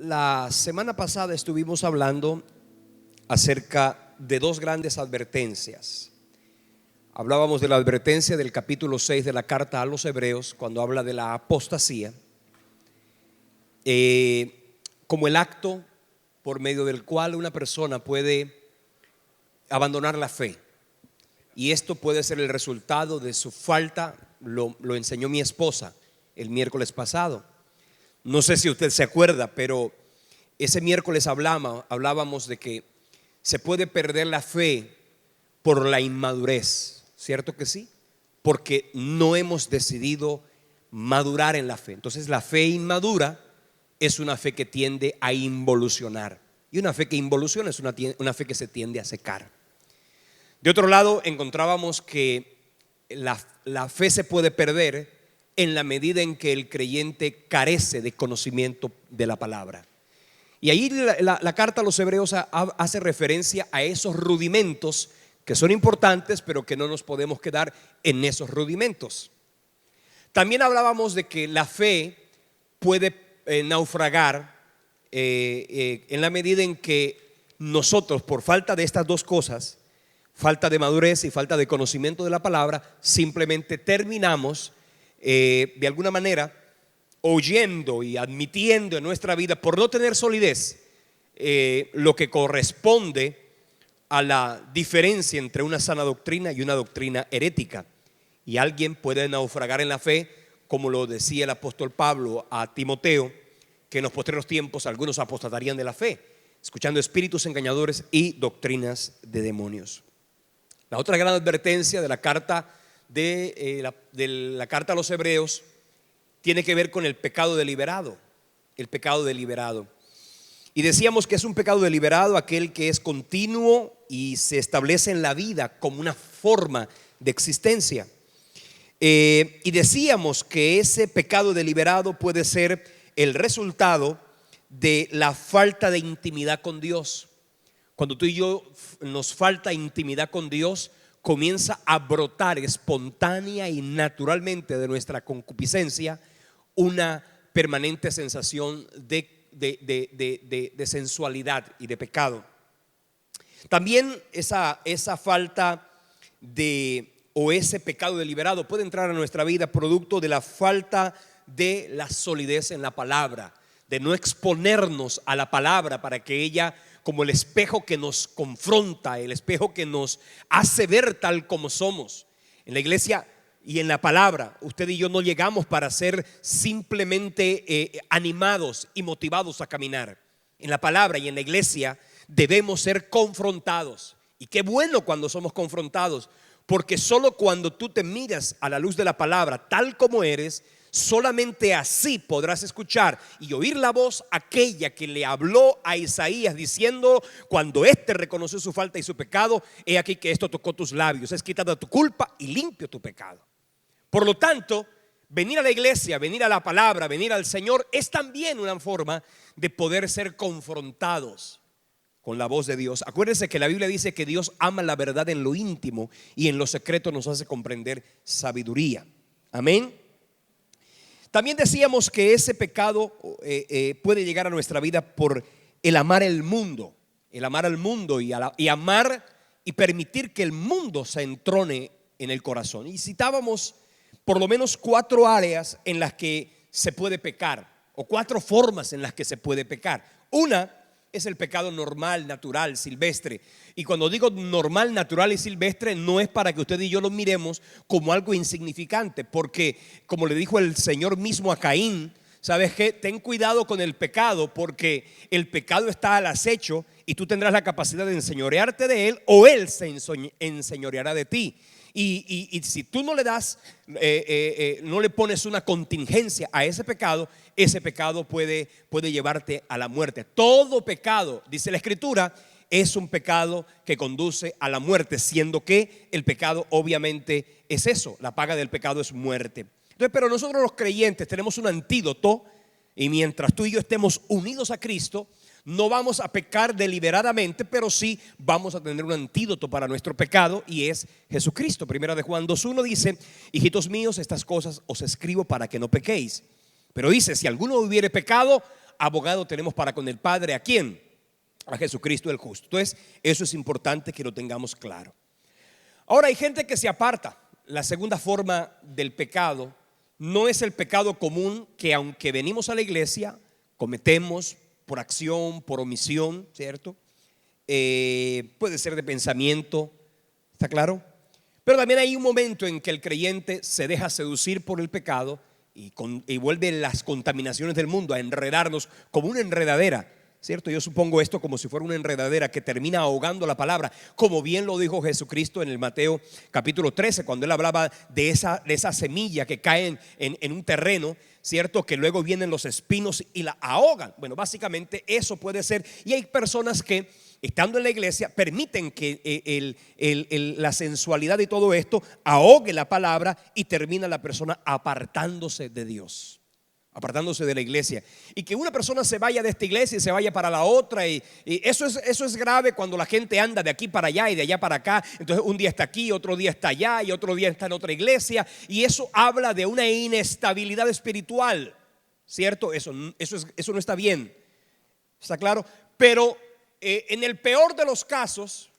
La semana pasada estuvimos hablando acerca de dos grandes advertencias. Hablábamos de la advertencia del capítulo 6 de la carta a los Hebreos, cuando habla de la apostasía, como el acto por medio del cual una persona puede abandonar la fe. Y esto puede ser el resultado de su falta. Lo enseñó mi esposa el miércoles pasado. No sé si usted se acuerda, pero ese miércoles hablábamos de que se puede perder la fe por la inmadurez, ¿cierto que sí? Porque no hemos decidido madurar en la fe. Entonces la fe inmadura es una fe que tiende a involucionar, y una fe que involuciona es una fe que se tiende a secar. De otro lado, encontrábamos que la fe se puede perder en la medida en que el creyente carece de conocimiento de la palabra. Y ahí la carta a los Hebreos hace referencia a esos rudimentos que son importantes, pero que no nos podemos quedar en esos rudimentos. También hablábamos de que la fe puede naufragar en la medida en que nosotros, por falta de estas dos cosas, falta de madurez y falta de conocimiento de la palabra, simplemente terminamos de alguna manera oyendo y admitiendo en nuestra vida, por no tener solidez, lo que corresponde a la diferencia entre una sana doctrina y una doctrina herética. Y alguien puede naufragar en la fe, como lo decía el apóstol Pablo a Timoteo, que en los postreros tiempos algunos apostatarían de la fe, escuchando espíritus engañadores y doctrinas de demonios. La otra gran advertencia de la carta la carta a los Hebreos tiene que ver con el pecado deliberado. El pecado deliberado. Y decíamos que es un pecado deliberado aquel que es continuo y se establece en la vida como una forma de existencia. Y decíamos que ese pecado deliberado puede ser el resultado de la falta de intimidad con Dios. Cuando tú y yo nos falta intimidad con Dios, comienza a brotar espontánea y naturalmente de nuestra concupiscencia una permanente sensación de sensualidad y de pecado. También esa falta o ese pecado deliberado puede entrar a nuestra vida producto de la falta de la solidez en la palabra, de no exponernos a la palabra para que ella, como el espejo que nos confronta, el espejo que nos hace ver tal como somos. En la iglesia y en la palabra, usted y yo no llegamos para ser simplemente animados y motivados a caminar. En la palabra y en la iglesia debemos ser confrontados. Y qué bueno cuando somos confrontados, porque solo cuando tú te miras a la luz de la palabra tal como eres, solamente así podrás escuchar y oír la voz aquella que le habló a Isaías diciendo: cuando éste reconoció su falta y su pecado, he aquí que esto tocó tus labios, es quitada tu culpa y limpio tu pecado. Por lo tanto, venir a la iglesia, venir a la palabra, venir al Señor es también una forma de poder ser confrontados con la voz de Dios. Acuérdense que la Biblia dice que Dios ama la verdad en lo íntimo y en lo secreto nos hace comprender sabiduría. Amén. También decíamos que ese pecado puede llegar a nuestra vida por el amar el mundo y amar y permitir que el mundo se entrone en el corazón. Y citábamos por lo menos 4 áreas en las que se puede pecar, o 4 formas en las que se puede pecar. Una es el pecado normal, natural, silvestre. Y cuando digo normal, natural y silvestre, no es para que usted y yo lo miremos como algo insignificante, porque como le dijo el Señor mismo a Caín, ¿sabes qué? Ten cuidado con el pecado, porque el pecado está al acecho y tú tendrás la capacidad de enseñorearte de él, o él se enseñoreará de ti. Y si tú no le das, no le pones una contingencia a ese pecado puede llevarte a la muerte. Todo pecado, dice la Escritura, es un pecado que conduce a la muerte, siendo que el pecado obviamente es eso, la paga del pecado es muerte. Entonces, pero nosotros los creyentes tenemos un antídoto, y mientras tú y yo estemos unidos a Cristo, no vamos a pecar deliberadamente, pero sí vamos a tener un antídoto para nuestro pecado, y es Jesucristo. Primera de Juan 2:1 dice: hijitos míos, estas cosas os escribo para que no pequéis. Pero dice: si alguno hubiere pecado, abogado tenemos para con el Padre. ¿A quién? A Jesucristo el justo. Entonces, eso es importante que lo tengamos claro. Ahora, hay gente que se aparta. La segunda forma del pecado no es el pecado común que, aunque venimos a la iglesia, cometemos por acción, por omisión, ¿cierto? Puede ser de pensamiento, ¿está claro? Pero también hay un momento en que el creyente se deja seducir por el pecado y vuelve las contaminaciones del mundo a enredarnos como una enredadera, ¿cierto? Yo supongo esto como si fuera una enredadera que termina ahogando la palabra, como bien lo dijo Jesucristo en el Mateo capítulo 13, cuando él hablaba de esa semilla que cae en un terreno, ¿cierto? Que luego vienen los espinos y la ahogan. Bueno, básicamente eso puede ser. Y hay personas que, estando en la iglesia, permiten que la sensualidad y todo esto ahogue la palabra y termina la persona apartándose de Dios, apartándose de la iglesia. Y que una persona se vaya de esta iglesia y se vaya para la otra, y eso es grave cuando la gente anda de aquí para allá y de allá para acá. Entonces un día está aquí, otro día está allá y otro día está en otra iglesia, y eso habla de una inestabilidad espiritual, ¿cierto? Eso no está bien, ¿está claro? Pero en el peor de los casos,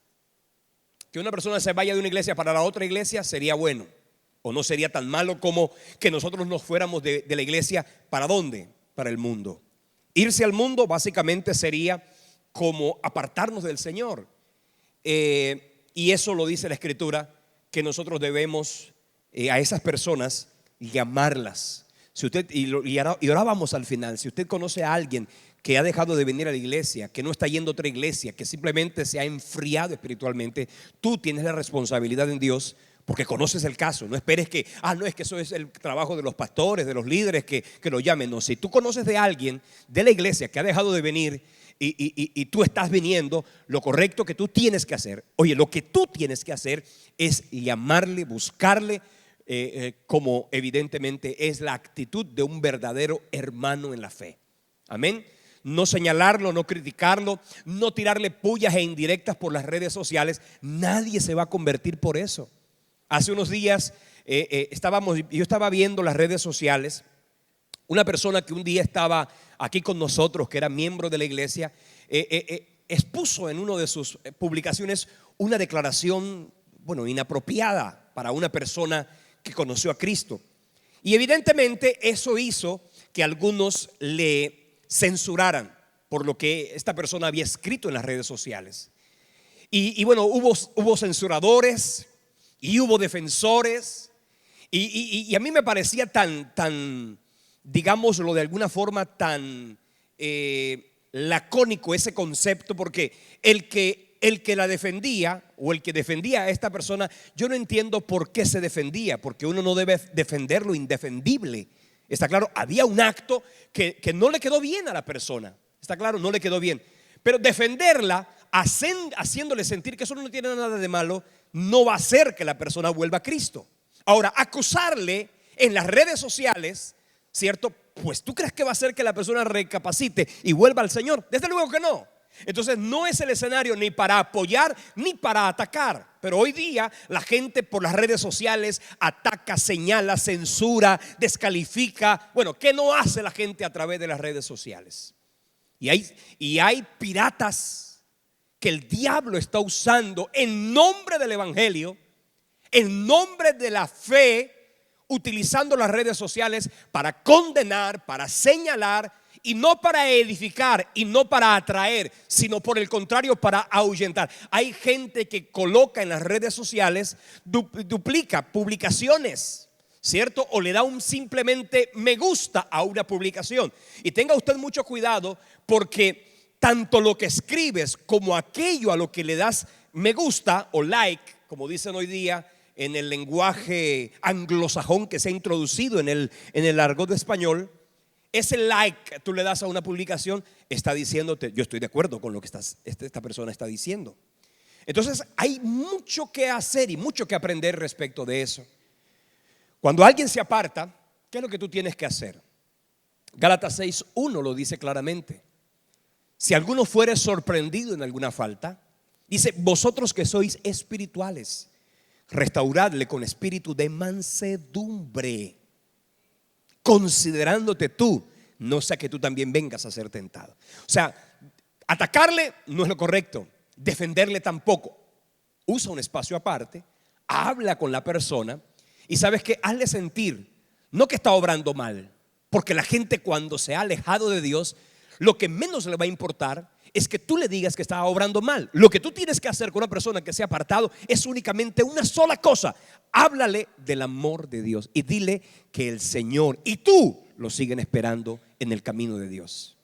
que una persona se vaya de una iglesia para la otra iglesia sería bueno, o no sería tan malo como que nosotros nos fuéramos de la iglesia. ¿Para dónde? Para el mundo. Irse al mundo básicamente sería como apartarnos del Señor, y eso lo dice la Escritura, que nosotros debemos a esas personas llamarlas. Si usted, y orábamos al final, si usted conoce a alguien que ha dejado de venir a la iglesia, que no está yendo a otra iglesia, que simplemente se ha enfriado espiritualmente, tú tienes la responsabilidad en Dios, porque conoces el caso. No esperes que, no, es que eso es el trabajo de los pastores, de los líderes que lo llamen. No, si tú conoces de alguien de la iglesia que ha dejado de venir y tú estás viniendo, lo correcto que tú tienes que hacer, lo que tú tienes que hacer es llamarle, buscarle, como evidentemente es la actitud de un verdadero hermano en la fe. Amén. No señalarlo, no criticarlo, no tirarle pullas e indirectas por las redes sociales. Nadie se va a convertir por eso. Hace unos días yo estaba viendo las redes sociales. Una persona que un día estaba aquí con nosotros, que era miembro de la iglesia, expuso en una de sus publicaciones una declaración, inapropiada para una persona que conoció a Cristo. Y evidentemente eso hizo que algunos le censuraran por lo que esta persona había escrito en las redes sociales. Y hubo censuradores y hubo defensores, y a mí me parecía tan digámoslo de alguna forma, tan lacónico ese concepto, porque el que la defendía, o el que defendía a esta persona, yo no entiendo por qué se defendía, porque uno no debe defender lo indefendible. Está claro, había un acto que no le quedó bien a la persona, está claro, no le quedó bien. Pero defenderla, haciéndole sentir que eso no tiene nada de malo, no va a hacer que la persona vuelva a Cristo. Ahora, acusarle en las redes sociales, ¿cierto? Pues tú crees que va a hacer que la persona recapacite y vuelva al Señor. Desde luego que no. Entonces no es el escenario ni para apoyar ni para atacar. Pero hoy día la gente por las redes sociales ataca, señala, censura, descalifica. ¿Qué no hace la gente a través de las redes sociales? Y hay piratas que el diablo está usando en nombre del evangelio, en nombre de la fe, utilizando las redes sociales para condenar, para señalar, y no para edificar y no para atraer, sino por el contrario para ahuyentar. Hay gente que coloca en las redes sociales, duplica publicaciones, ¿cierto? O le da un simplemente me gusta a una publicación. Y tenga usted mucho cuidado, porque tanto lo que escribes como aquello a lo que le das me gusta o like, como dicen hoy día en el lenguaje anglosajón que se ha introducido en el argot español, ese like que tú le das a una publicación está diciéndote, yo estoy de acuerdo con lo que esta persona está diciendo. Entonces hay mucho que hacer y mucho que aprender respecto de eso. Cuando alguien se aparta, ¿qué es lo que tú tienes que hacer? Gálatas 6:1 lo dice claramente. Si alguno fuere sorprendido en alguna falta, dice, vosotros que sois espirituales, restauradle con espíritu de mansedumbre, considerándote tú no sea que tú también vengas a ser tentado. O sea, atacarle no es lo correcto, defenderle tampoco. Usa un espacio aparte, habla con la persona y sabes que hazle sentir, no que está obrando mal, porque la gente cuando se ha alejado de Dios, lo que menos le va a importar es que tú le digas que está obrando mal. Lo que tú tienes que hacer con una persona que se ha apartado es únicamente una sola cosa: háblale del amor de Dios y dile que el Señor y tú lo siguen esperando en el camino de Dios.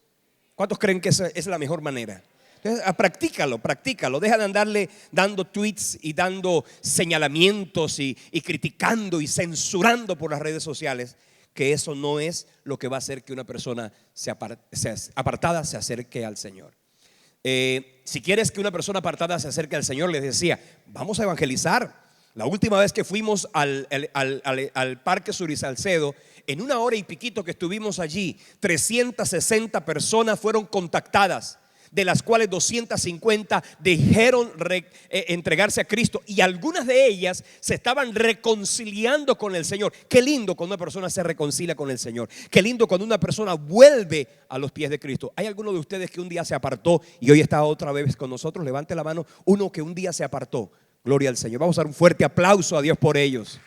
¿Cuántos creen que esa es la mejor manera? Entonces, practícalo. Deja de andarle dando tweets y dando señalamientos y criticando y censurando por las redes sociales, que eso no es lo que va a hacer que una persona apartada se acerque al Señor. Si quieres que una persona apartada se acerque al Señor, les decía, vamos a evangelizar. La última vez que fuimos al Parque Surisalcedo, en una hora y piquito que estuvimos allí, 360 personas fueron contactadas, de las cuales 250 dijeron entregarse a Cristo, y algunas de ellas se estaban reconciliando con el Señor. Qué lindo cuando una persona se reconcilia con el Señor. Qué lindo cuando una persona vuelve a los pies de Cristo. ¿Hay alguno de ustedes que un día se apartó y hoy está otra vez con nosotros? Levante la mano, uno que un día se apartó. Gloria al Señor. Vamos a dar un fuerte aplauso a Dios por ellos.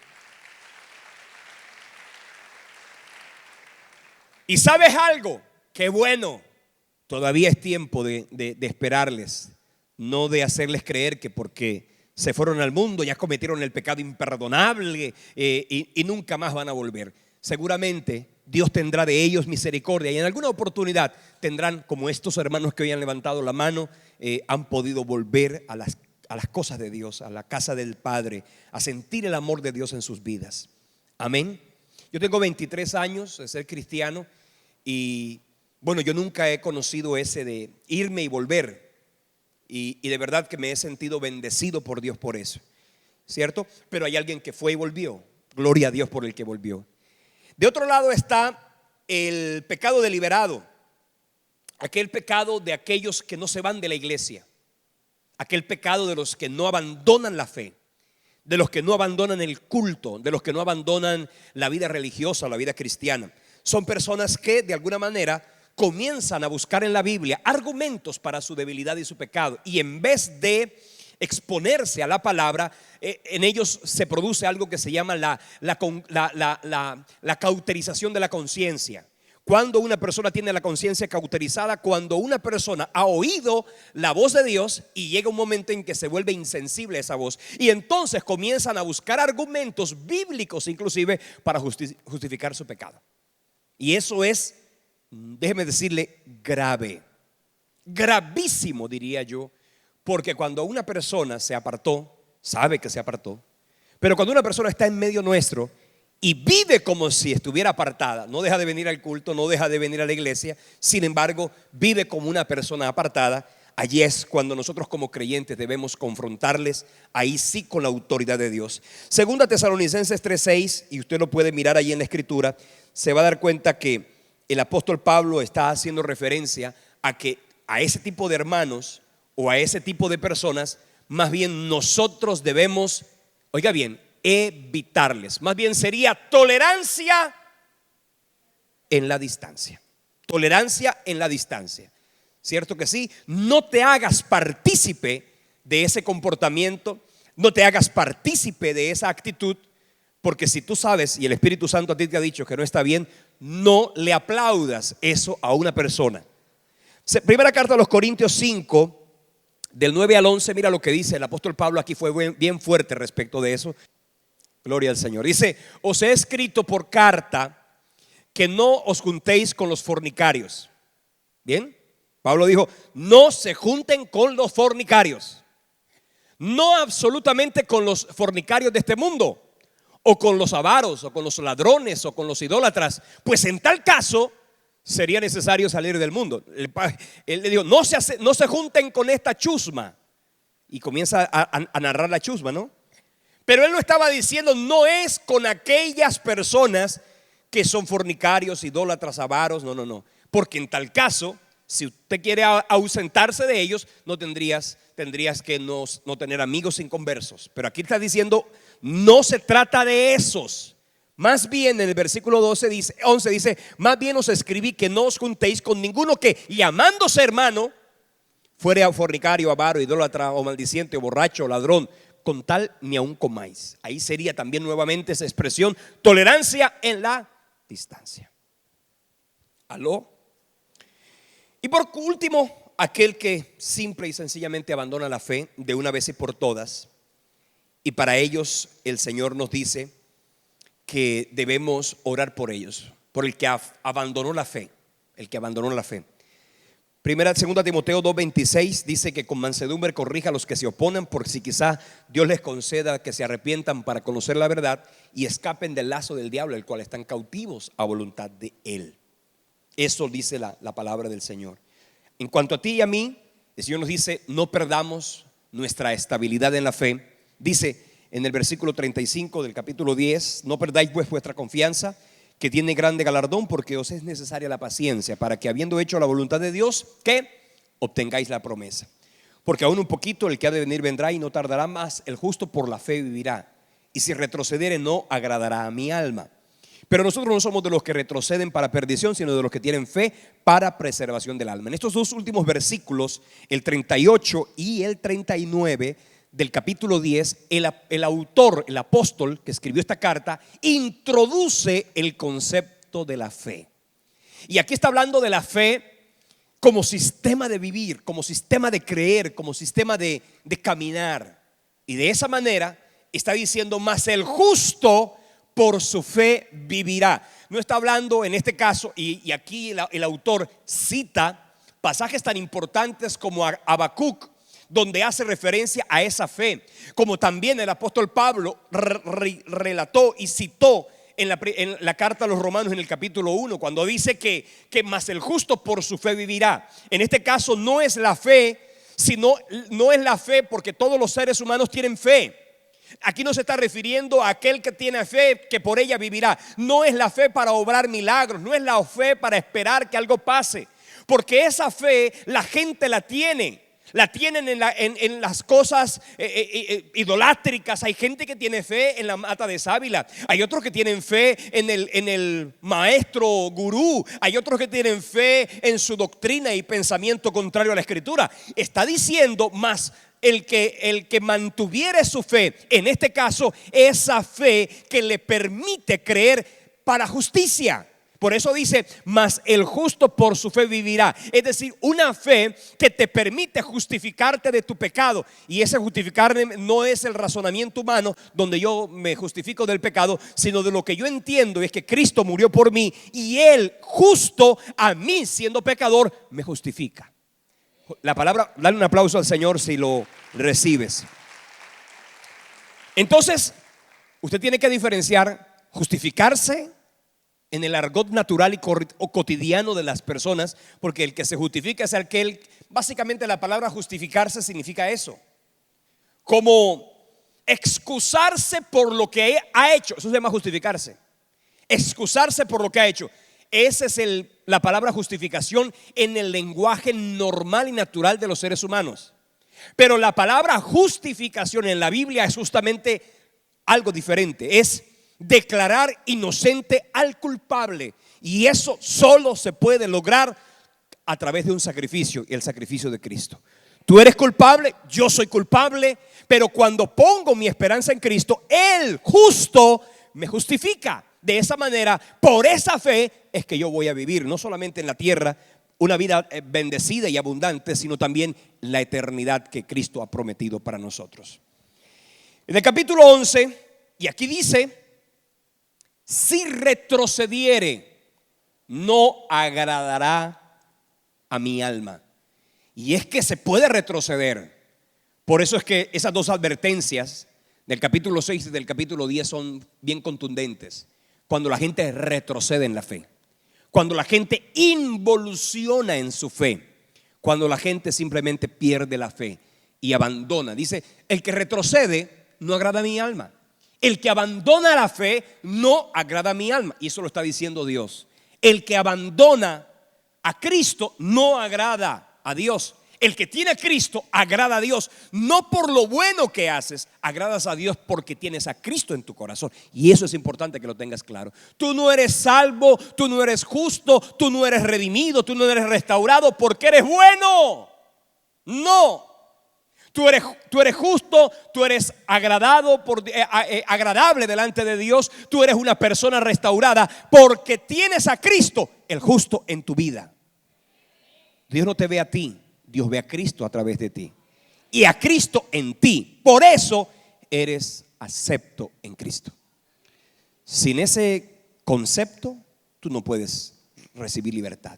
¿Y sabes algo? Qué bueno. Todavía es tiempo de esperarles, no de hacerles creer que porque se fueron al mundo ya cometieron el pecado imperdonable y nunca más van a volver. Seguramente Dios tendrá de ellos misericordia y en alguna oportunidad tendrán, como estos hermanos que hoy han levantado la mano, han podido volver a las cosas de Dios, a la casa del Padre, a sentir el amor de Dios en sus vidas. Amén. Yo tengo 23 años de ser cristiano y bueno, yo nunca he conocido ese de irme y volver, y de verdad que me he sentido bendecido por Dios por eso, ¿cierto? Pero hay alguien que fue y volvió. Gloria a Dios por el que volvió. De otro lado está el pecado deliberado, aquel pecado de aquellos que no se van de la iglesia, aquel pecado de los que no abandonan la fe, de los que no abandonan el culto, de los que no abandonan la vida religiosa, la vida cristiana. Son personas que de alguna manera comienzan a buscar en la Biblia argumentos para su debilidad y su pecado, y en vez de exponerse a la palabra, en ellos se produce algo que se llama la cauterización de la conciencia. Cuando una persona tiene la conciencia cauterizada, cuando una persona ha oído la voz de Dios y llega un momento en que se vuelve insensible a esa voz, y entonces comienzan a buscar argumentos bíblicos inclusive para justificar su pecado. Y eso es, déjeme decirle, grave, gravísimo diría yo, porque cuando una persona se apartó, sabe que se apartó, pero cuando una persona está en medio nuestro y vive como si estuviera apartada, no deja de venir al culto, no deja de venir a la iglesia, sin embargo vive como una persona apartada, allí es cuando nosotros como creyentes debemos confrontarles, ahí sí con la autoridad de Dios. Segunda Tesalonicenses 3:6, y usted lo puede mirar ahí en la escritura, se va a dar cuenta que el apóstol Pablo está haciendo referencia a que a ese tipo de hermanos o a ese tipo de personas, más bien nosotros debemos, oiga bien, evitarles. Más bien sería tolerancia en la distancia. Tolerancia en la distancia. ¿Cierto que sí? No te hagas partícipe de ese comportamiento, no te hagas partícipe de esa actitud, porque si tú sabes y el Espíritu Santo a ti te ha dicho que no está bien, no le aplaudas eso a una persona. Primera carta a los Corintios 5, del 9 al 11, mira lo que dice el apóstol Pablo. Aquí fue bien fuerte respecto de eso. Gloria al Señor. Dice: os he escrito por carta que no os juntéis con los fornicarios. Bien, Pablo dijo: no se junten con los fornicarios. No absolutamente con los fornicarios de este mundo, o con los avaros, o con los ladrones, o con los idólatras, pues en tal caso sería necesario salir del mundo. Él le dijo: no se junten con esta chusma. Y comienza a narrar la chusma, ¿no? Pero él no estaba diciendo, no es con aquellas personas que son fornicarios, idólatras, avaros, no. Porque en tal caso, si usted quiere ausentarse de ellos, tendrías que no tener amigos inconversos. Pero aquí está diciendo, no se trata de esos. Más bien en el versículo 11 dice, más bien os escribí que no os juntéis con ninguno que, llamándose hermano, fuere fornicario, avaro, idólatra o maldiciente o borracho o ladrón, con tal ni aun comáis. Ahí sería también nuevamente esa expresión, tolerancia en la distancia. ¿Aló? Y por último, aquel que simple y sencillamente abandona la fe de una vez y por todas. Y para ellos el Señor nos dice que debemos orar por ellos, por el que abandonó la fe, el que abandonó la fe. Segunda Timoteo 2:26 dice que con mansedumbre corrija a los que se oponen, por si quizá Dios les conceda que se arrepientan para conocer la verdad y escapen del lazo del diablo, el cual están cautivos a voluntad de él. Eso dice la palabra del Señor. En cuanto a ti y a mí, el Señor nos dice, no perdamos nuestra estabilidad en la fe. Dice en el versículo 35 del capítulo 10, no perdáis pues vuestra confianza, que tiene grande galardón, porque os es necesaria la paciencia, para que habiendo hecho la voluntad de Dios, que obtengáis la promesa. Porque aún un poquito el que ha de venir vendrá, y no tardará más, el justo por la fe vivirá, y si retrocediere no agradará a mi alma. Pero nosotros no somos de los que retroceden para perdición, sino de los que tienen fe para preservación del alma. En estos dos últimos versículos, el 38 y el 39 del capítulo 10, el autor, el apóstol que escribió esta carta, introduce el concepto de la fe. Y aquí está hablando de la fe como sistema de vivir, como sistema de creer, como sistema de caminar. Y de esa manera está diciendo, mas el justo por su fe vivirá. No está hablando en este caso, y aquí el autor cita pasajes tan importantes como Habacuc, donde hace referencia a esa fe, como también el apóstol Pablo relató y citó en la carta a los Romanos en el capítulo 1, cuando dice que más el justo por su fe vivirá. En este caso no es la fe, sino no es la fe porque todos los seres humanos tienen fe. Aquí no se está refiriendo a aquel que tiene fe que por ella vivirá. No es la fe para obrar milagros, no es la fe para esperar que algo pase, porque esa fe la gente la tiene. La tienen en las cosas idolátricas. Hay gente que tiene fe en la mata de sábila. Hay otros que tienen fe en el maestro gurú. Hay otros que tienen fe en su doctrina y pensamiento contrario a la escritura. Está diciendo más el que mantuviere su fe, en este caso esa fe que le permite creer para justicia. Por eso dice, mas el justo por su fe vivirá. Es decir, una fe que te permite justificarte de tu pecado. Y ese justificarme no es el razonamiento humano donde yo me justifico del pecado, sino de lo que yo entiendo es que Cristo murió por mí y Él justo a mí siendo pecador me justifica. La palabra, dale un aplauso al Señor si lo recibes. Entonces, usted tiene que diferenciar justificarse en el argot natural o cotidiano de las personas, porque el que se justifica es aquel, básicamente la palabra justificarse significa eso, como excusarse por lo que ha hecho. Eso se llama justificarse, excusarse por lo que ha hecho. Esa es la palabra justificación en el lenguaje normal y natural de los seres humanos. Pero la palabra justificación en la Biblia es justamente algo diferente. Es declarar inocente al culpable, y eso solo se puede lograr a través de un sacrificio, y el sacrificio de Cristo. Tú eres culpable, yo soy culpable, pero cuando pongo mi esperanza en Cristo, Él justo me justifica. De esa manera, por esa fe es que yo voy a vivir no solamente en la tierra una vida bendecida y abundante, sino también la eternidad que Cristo ha prometido para nosotros. En el capítulo 11, y aquí dice, si retrocediere, no agradará a mi alma. Y es que se puede retroceder. Por eso es que esas dos advertencias del capítulo 6 y del capítulo 10 son bien contundentes. Cuando la gente retrocede en la fe, cuando la gente involuciona en su fe, cuando la gente simplemente pierde la fe y abandona. Dice, el que retrocede no agrada a mi alma. El que abandona la fe no agrada a mi alma. Y eso lo está diciendo Dios. El que abandona a Cristo no agrada a Dios. el que tiene a Cristo agrada a Dios, no por lo bueno que haces, agradas a Dios porque tienes a Cristo en tu corazón. Y eso es importante que lo tengas claro. Tú no eres salvo, tú no eres justo, tú no eres redimido, tú no eres restaurado porque eres bueno. No. Tú eres justo, tú eres agradable delante de Dios. Tú eres una persona restaurada porque tienes a Cristo, el justo, en tu vida. Dios no te ve a ti, Dios ve a Cristo a través de ti y a Cristo en ti. Por eso eres acepto en Cristo. Sin ese concepto, tú no puedes recibir libertad.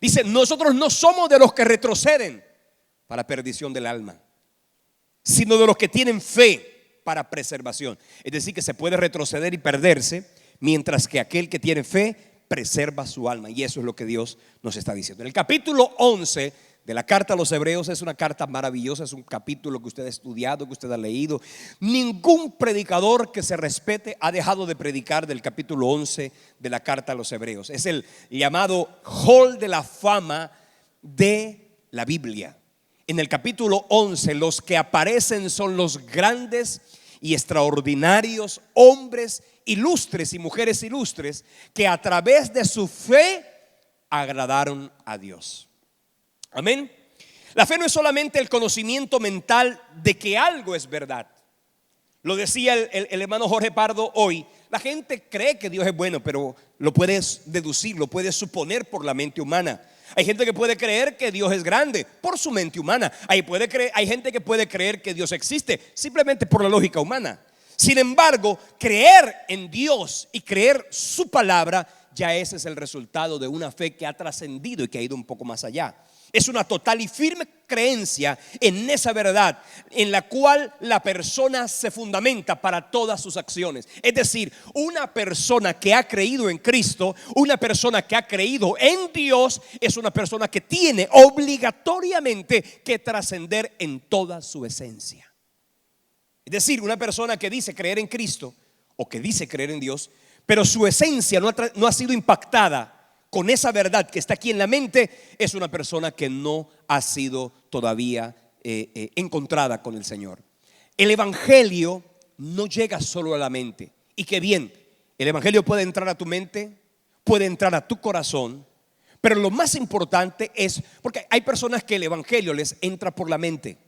Dice, nosotros no somos de los que retroceden para perdición del alma, sino de los que tienen fe para preservación. Es decir, que se puede retroceder y perderse, mientras que aquel que tiene fe preserva su alma. Y eso es lo que Dios nos está diciendo. En el capítulo 11 de la carta a los Hebreos, es una carta maravillosa, es un capítulo que usted ha estudiado, que usted ha leído. Ningún predicador que se respete ha dejado de predicar del capítulo 11 de la carta a los Hebreos. Es el llamado Hall de la Fama de la Biblia. En el capítulo 11 los que aparecen son los grandes y extraordinarios hombres ilustres y mujeres ilustres que a través de su fe agradaron a Dios. Amén. La fe no es solamente el conocimiento mental de que algo es verdad. Lo decía el hermano Jorge Pardo hoy. La gente cree que Dios es bueno, pero lo puedes deducir, lo puedes suponer por la mente humana. Hay gente que puede creer que Dios es grande por su mente humana. Hay gente que puede creer que Dios existe simplemente por la lógica humana. Sin embargo, creer en Dios y creer su palabra, ya ese es el resultado de una fe que ha trascendido y que ha ido un poco más allá. Es una total y firme creencia en esa verdad en la cual la persona se fundamenta para todas sus acciones. Es decir, una persona que ha creído en Cristo, una persona que ha creído en Dios, es una persona que tiene obligatoriamente que trascender en toda su esencia. Es decir, una persona que dice creer en Cristo o que dice creer en Dios, pero su esencia no ha sido impactada con esa verdad que está aquí en la mente, es una persona que no ha sido todavía encontrada con el Señor. El evangelio no llega solo a la mente. Y qué bien, el evangelio puede entrar a tu mente, puede entrar a tu corazón, pero lo más importante es, porque hay personas que el evangelio les entra por la mente.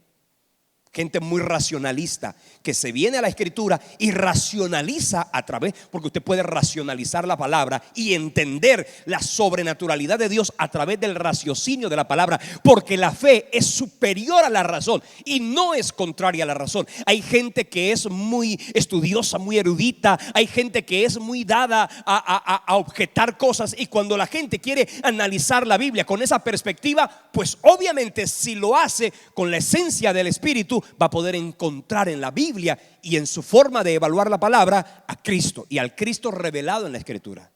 Gente muy racionalista que se viene a la escritura y racionaliza a través, porque usted puede racionalizar la palabra y entender la sobrenaturalidad de Dios a través del raciocinio de la palabra, porque la fe es superior a la razón y no es contraria a la razón. Hay gente que es muy estudiosa, muy erudita, hay gente que es muy dada a objetar cosas, y cuando la gente quiere analizar la Biblia con esa perspectiva, pues obviamente si lo hace con la esencia del Espíritu, va a poder encontrar en la Biblia y en su forma de evaluar la palabra a Cristo y al Cristo revelado en la Escritura.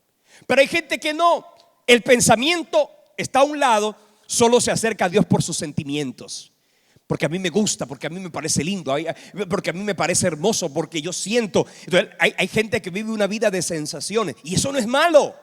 Pero hay gente que no, el pensamiento está a un lado, solo se acerca a Dios por sus sentimientos. Porque a mí me gusta, porque a mí me parece lindo, porque a mí me parece hermoso, porque yo siento. Entonces, hay gente que vive una vida de sensaciones y eso no es malo.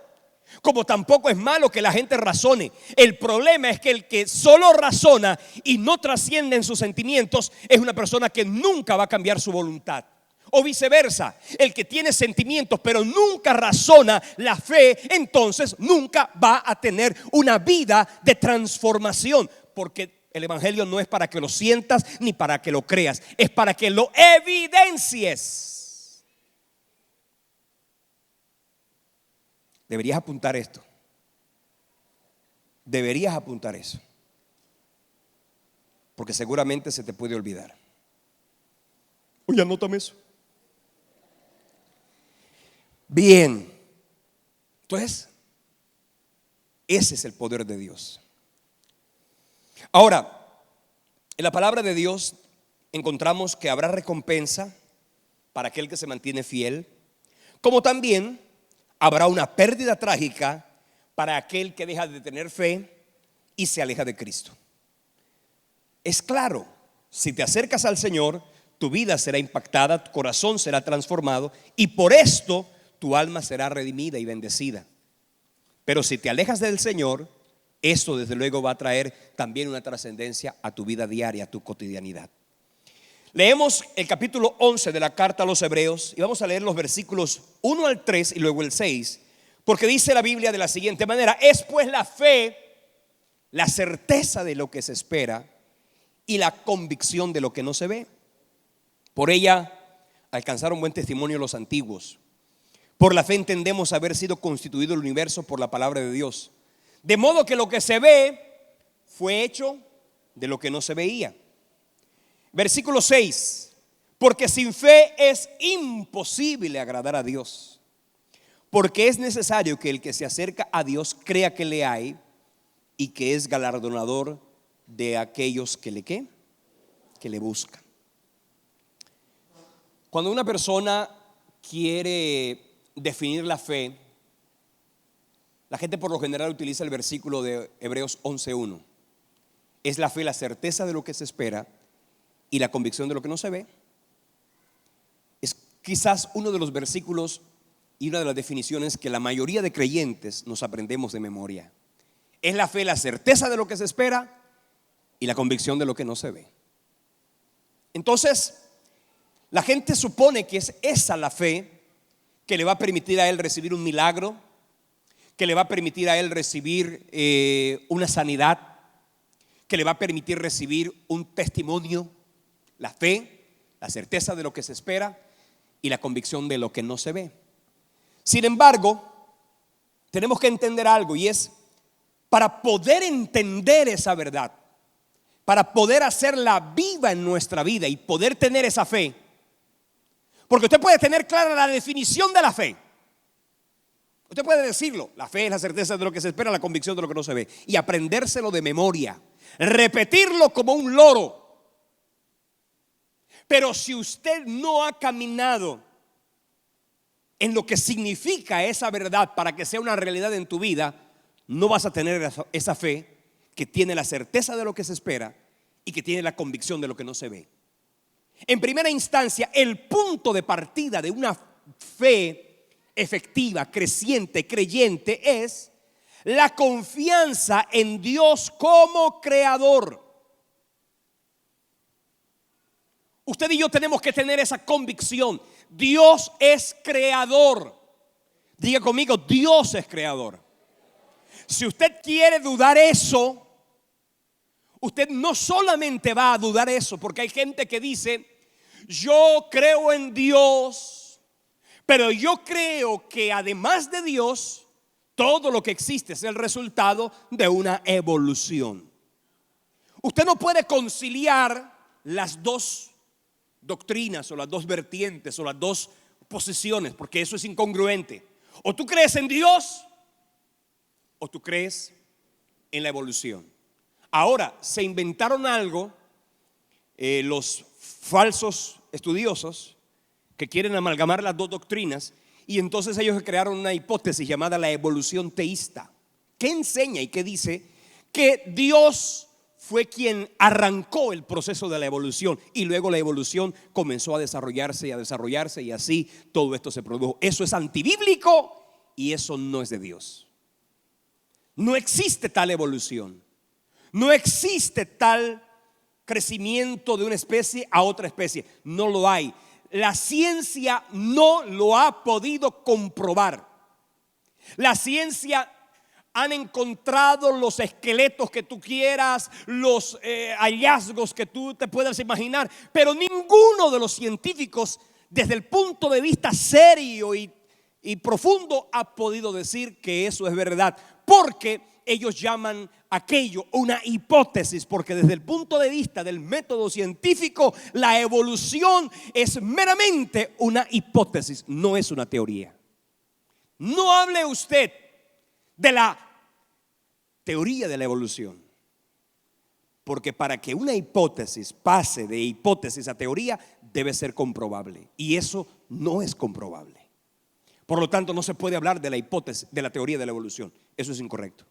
Como tampoco es malo que la gente razone. El problema es que el que solo razona y no trasciende en sus sentimientos es una persona que nunca va a cambiar su voluntad. O viceversa, el que tiene sentimientos pero nunca razona la fe, entonces nunca va a tener una vida de transformación. Porque el evangelio no es para que lo sientas ni para que lo creas, es para que lo evidencies. Deberías apuntar esto. Deberías apuntar eso. Porque seguramente se te puede olvidar. Oye, anótame eso. Bien. Entonces, ese es el poder de Dios. Ahora, en la palabra de Dios encontramos que habrá recompensa para aquel que se mantiene fiel, como también habrá una pérdida trágica para aquel que deja de tener fe y se aleja de Cristo. Es claro, si te acercas al Señor, tu vida será impactada, tu corazón será transformado y por esto tu alma será redimida y bendecida. Pero si te alejas del Señor, Esto desde luego va a traer también una trascendencia a tu vida diaria, a tu cotidianidad. Leemos el capítulo 11 de la carta a los Hebreos y vamos a leer los versículos 1 al 3 y luego el 6, porque dice la Biblia de la siguiente manera: es pues la fe, la certeza de lo que se espera y la convicción de lo que no se ve. Por ella alcanzaron buen testimonio los antiguos. Por la fe entendemos haber sido constituido el universo por la palabra de Dios, de modo que lo que se ve fue hecho de lo que no se veía. Versículo 6: porque sin fe es imposible agradar a Dios, porque es necesario que el que se acerca a Dios crea que le hay y que es galardonador de aquellos que le ¿qué? Que le buscan. Cuando una persona quiere definir la fe, la gente por lo general utiliza el versículo de Hebreos 11:1. Es la fe, la certeza de lo que se espera y la convicción de lo que no se ve. Es quizás uno de los versículos y una de las definiciones que la mayoría de creyentes nos aprendemos de memoria. Es la fe, la certeza de lo que se espera y la convicción de lo que no se ve. Entonces, la gente supone que es esa la fe que le va a permitir a él recibir un milagro, que le va a permitir a él recibir una sanidad, que le va a permitir recibir un testimonio. La fe, la certeza de lo que se espera y la convicción de lo que no se ve. Sin embargo, tenemos que entender algo, y es: para poder entender esa verdad, para poder hacerla viva en nuestra vida y poder tener esa fe, porque usted puede tener clara la definición de la fe. Usted puede decirlo: la fe es la certeza de lo que se espera, la convicción de lo que no se ve, y aprendérselo de memoria, repetirlo como un loro. Pero si usted no ha caminado en lo que significa esa verdad para que sea una realidad en tu vida, no vas a tener esa fe que tiene la certeza de lo que se espera y que tiene la convicción de lo que no se ve. En primera instancia, el punto de partida de una fe efectiva, creciente, creyente, es la confianza en Dios como creador. Usted y yo tenemos que tener esa convicción: Dios es creador. Diga conmigo: Dios es creador. Si usted quiere dudar eso, usted no solamente va a dudar eso, porque hay gente que dice: yo creo en Dios, pero yo creo que además de Dios, todo lo que existe es el resultado de una evolución. Usted no puede conciliar las dos doctrinas o las dos vertientes o las dos posiciones, porque eso es incongruente. O tú crees en Dios o tú crees en la evolución. Ahora, se inventaron algo los falsos estudiosos que quieren amalgamar las dos doctrinas, y entonces ellos crearon una hipótesis llamada la evolución teísta, que enseña y que dice que Dios fue quien arrancó el proceso de la evolución y luego la evolución comenzó a desarrollarse y así todo esto se produjo. Eso es antibíblico y eso no es de Dios. No existe tal evolución, no existe tal crecimiento de una especie a otra especie, no lo hay. La ciencia no lo ha podido comprobar. La ciencia han encontrado los esqueletos que tú quieras, los hallazgos que tú te puedas imaginar, pero ninguno de los científicos, desde el punto de vista serio y profundo, ha podido decir que eso es verdad, porque ellos llaman aquello una hipótesis, porque desde el punto de vista del método científico, la evolución es meramente una hipótesis, no es una teoría. No hable usted de la teoría de la evolución, porque para que una hipótesis pase de hipótesis a teoría debe ser comprobable, y eso no es comprobable. Por lo tanto, no se puede hablar de la hipótesis, de la teoría de la evolución. Eso es incorrecto.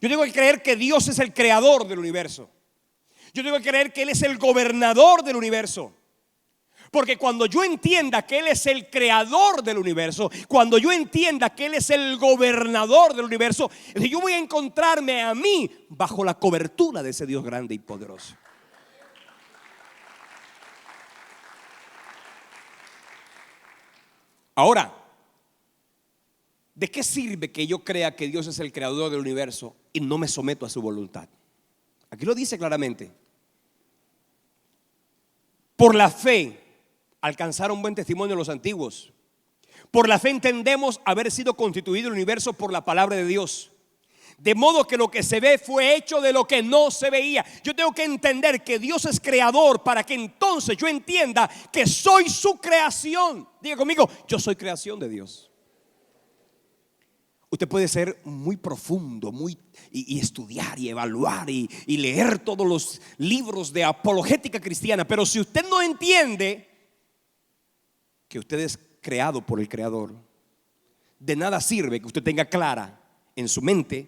Yo tengo que creer que Dios es el creador del universo. Yo tengo que creer que Él es el gobernador del universo. Porque cuando yo entienda que Él es el creador del universo, cuando yo entienda que Él es el gobernador del universo, yo voy a encontrarme a mí bajo la cobertura de ese Dios grande y poderoso. Ahora, ¿de qué sirve que yo crea que Dios es el creador del universo y no me someto a su voluntad? Aquí lo dice claramente. Por la fe alcanzaron buen testimonio los antiguos. Por la fe entendemos haber sido constituido el universo por la palabra de Dios. De modo que lo que se ve fue hecho de lo que no se veía. Yo tengo que entender que Dios es creador para que entonces yo entienda que soy su creación. Diga conmigo, yo soy creación de Dios. Usted puede ser muy profundo, y estudiar y evaluar y leer todos los libros de apologética cristiana, pero si usted no entiende que usted es creado por el Creador, de nada sirve que usted tenga clara en su mente,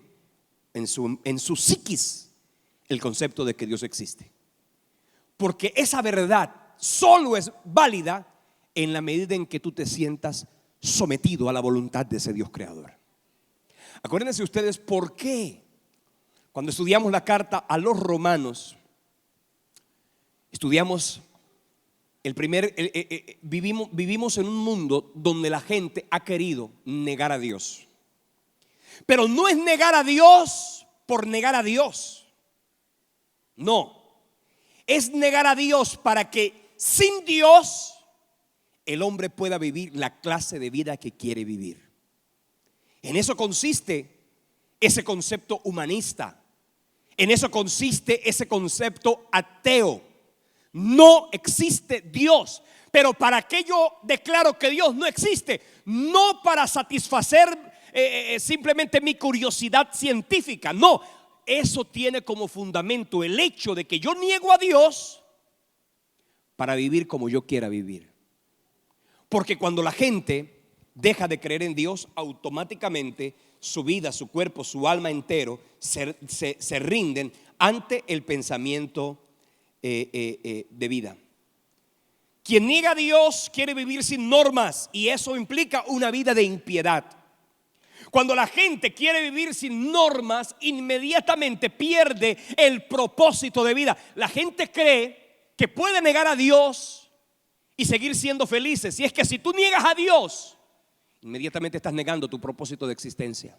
en su psiquis, el concepto de que Dios existe. Porque esa verdad solo es válida en la medida en que tú te sientas sometido a la voluntad de ese Dios creador. Acuérdense ustedes por qué cuando estudiamos la carta a los romanos, estudiamos vivimos en un mundo donde la gente ha querido negar a Dios. Pero no es negar a Dios por negar a Dios. No, es negar a Dios para que sin Dios el hombre pueda vivir la clase de vida que quiere vivir. En eso consiste ese concepto humanista. En eso consiste ese concepto ateo. No existe Dios. Pero ¿para qué yo declaro que Dios no existe? No para satisfacer simplemente mi curiosidad científica. No, eso tiene como fundamento el hecho de que yo niego a Dios para vivir como yo quiera vivir. Porque cuando la gente deja de creer en Dios, automáticamente su vida, su cuerpo, su alma entero se rinden ante el pensamiento de vida. Quien niega a Dios quiere vivir sin normas, y eso implica una vida de impiedad. Cuando la gente quiere vivir sin normas, inmediatamente pierde el propósito de vida. La gente cree que puede negar a Dios y seguir siendo felices. Y es que si tú niegas a Dios, inmediatamente estás negando tu propósito de existencia.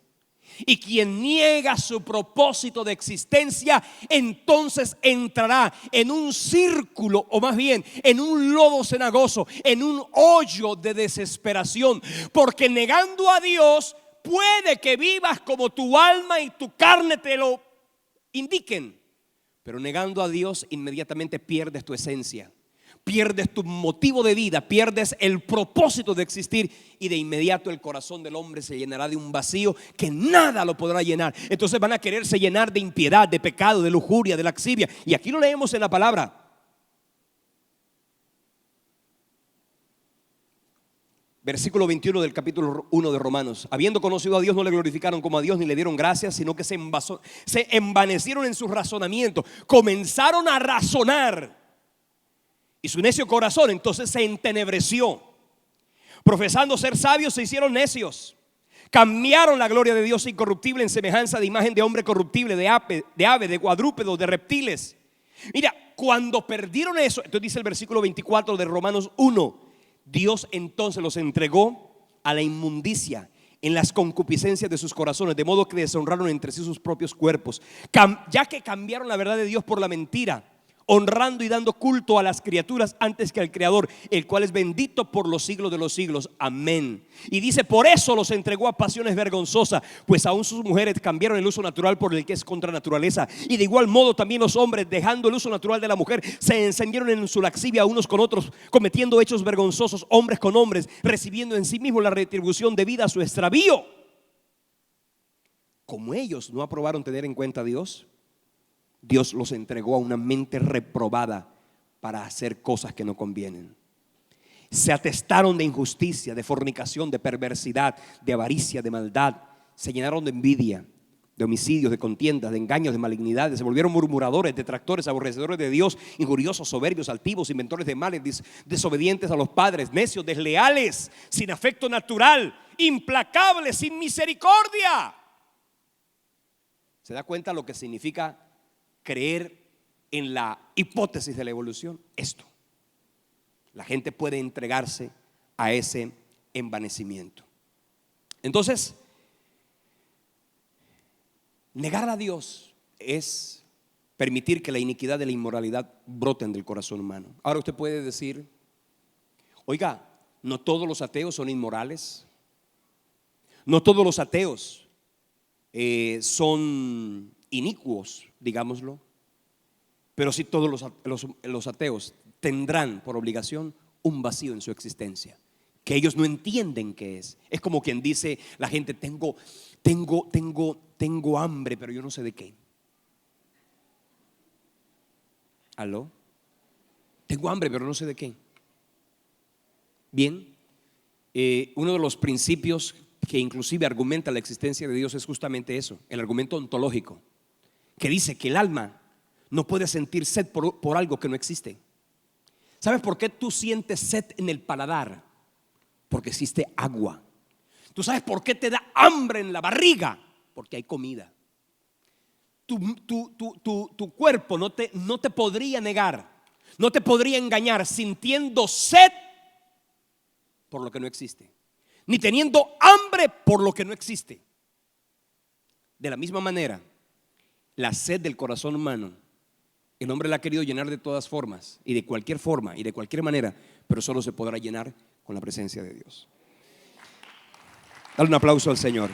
Y quien niega su propósito de existencia, entonces entrará en un círculo, o más bien en un lodo cenagoso, en un hoyo de desesperación. Porque negando a Dios, puede que vivas como tu alma y tu carne te lo indiquen, pero negando a Dios, inmediatamente pierdes tu esencia, pierdes tu motivo de vida, pierdes el propósito de existir, y de inmediato el corazón del hombre se llenará de un vacío que nada lo podrá llenar. Entonces van a quererse llenar de impiedad, de pecado, de lujuria, de laxivia. Y aquí lo leemos en la palabra. Versículo 21 del capítulo 1 de Romanos. Habiendo conocido a Dios, no le glorificaron como a Dios ni le dieron gracias, sino que se envanecieron en sus razonamientos. Comenzaron a razonar, y su necio corazón entonces se entenebreció. Profesando ser sabios, se hicieron necios. Cambiaron la gloria de Dios incorruptible en semejanza de imagen de hombre corruptible, de ave, de cuadrúpedos, de reptiles. Mira, cuando perdieron eso, entonces dice el versículo 24 de Romanos 1, Dios entonces los entregó a la inmundicia en las concupiscencias de sus corazones, de modo que deshonraron entre sí sus propios cuerpos, ya que cambiaron la verdad de Dios por la mentira, honrando y dando culto a las criaturas antes que al Creador, el cual es bendito por los siglos de los siglos. Amén. Y dice, por eso los entregó a pasiones vergonzosas, pues aún sus mujeres cambiaron el uso natural por el que es contra naturaleza. Y de igual modo también los hombres, dejando el uso natural de la mujer, se encendieron en su laxivia unos con otros, cometiendo hechos vergonzosos hombres con hombres, recibiendo en sí mismos la retribución debida a su extravío. Como ellos no aprobaron tener en cuenta a Dios, Dios los entregó a una mente reprobada para hacer cosas que no convienen. Se atestaron de injusticia, de fornicación, de perversidad, de avaricia, de maldad. Se llenaron de envidia, de homicidios, de contiendas, de engaños, de malignidades. Se volvieron murmuradores, detractores, aborrecedores de Dios, injuriosos, soberbios, altivos, inventores de males, desobedientes a los padres, necios, desleales, sin afecto natural, implacables, sin misericordia. ¿Se da cuenta lo que significa creer en la hipótesis de la evolución? Esto. La gente puede entregarse a ese envanecimiento. Entonces, negar a Dios es permitir que la iniquidad y la inmoralidad broten del corazón humano. Ahora usted puede decir, oiga, no todos los ateos son inmorales, no todos los ateos son inicuos, digámoslo, pero sí todos los ateos tendrán por obligación un vacío en su existencia que ellos no entienden qué es. Es como quien dice la gente, tengo hambre, pero yo no sé de qué. ¿Aló? Tengo hambre, pero no sé de qué. Bien, uno de los principios que inclusive argumenta la existencia de Dios es justamente eso, el argumento ontológico, que dice que el alma no puede sentir sed por algo que no existe. ¿Sabes por qué tú sientes sed en el paladar? Porque existe agua. ¿Tú sabes por qué te da hambre en la barriga? Porque hay comida. Tu cuerpo no te podría negar, no te podría engañar sintiendo sed por lo que no existe, ni teniendo hambre por lo que no existe. De la misma manera, la sed del corazón humano, el hombre la ha querido llenar de todas formas y de cualquier forma y de cualquier manera, pero solo se podrá llenar con la presencia de Dios. Dale un aplauso al Señor.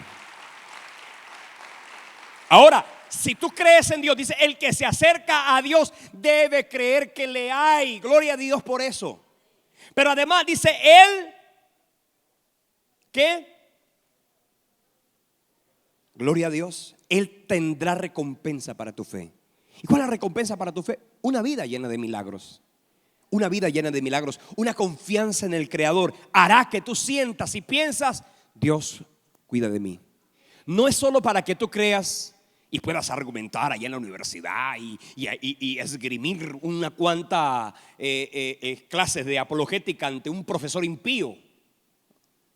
Ahora, si tú crees en Dios, dice, el que se acerca a Dios debe creer que le hay. Gloria a Dios por eso. Pero además dice, Él, ¿qué? Gloria a Dios, Él tendrá recompensa para tu fe. ¿Y cuál es la recompensa para tu fe? Una vida llena de milagros. Una vida llena de milagros. Una confianza en el Creador hará que tú sientas y piensas, Dios cuida de mí. No es solo para que tú creas y puedas argumentar allá en la universidad y esgrimir una cuanta clases de apologética ante un profesor impío.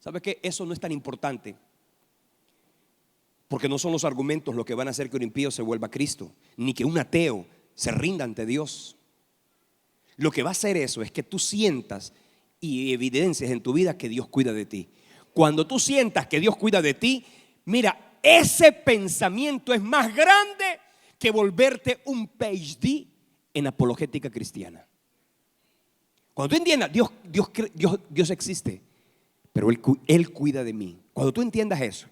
¿Sabes qué? Eso no es tan importante, porque no son los argumentos lo que van a hacer que un impío se vuelva a Cristo, ni que un ateo se rinda ante Dios. Lo que va a hacer eso es que tú sientas y evidencias en tu vida que Dios cuida de ti. Cuando tú sientas que Dios cuida de ti, mira, ese pensamiento es más grande que volverte un PhD en apologética cristiana. Cuando tú entiendas, Dios existe, pero Él cuida de mí. Cuando tú entiendas eso,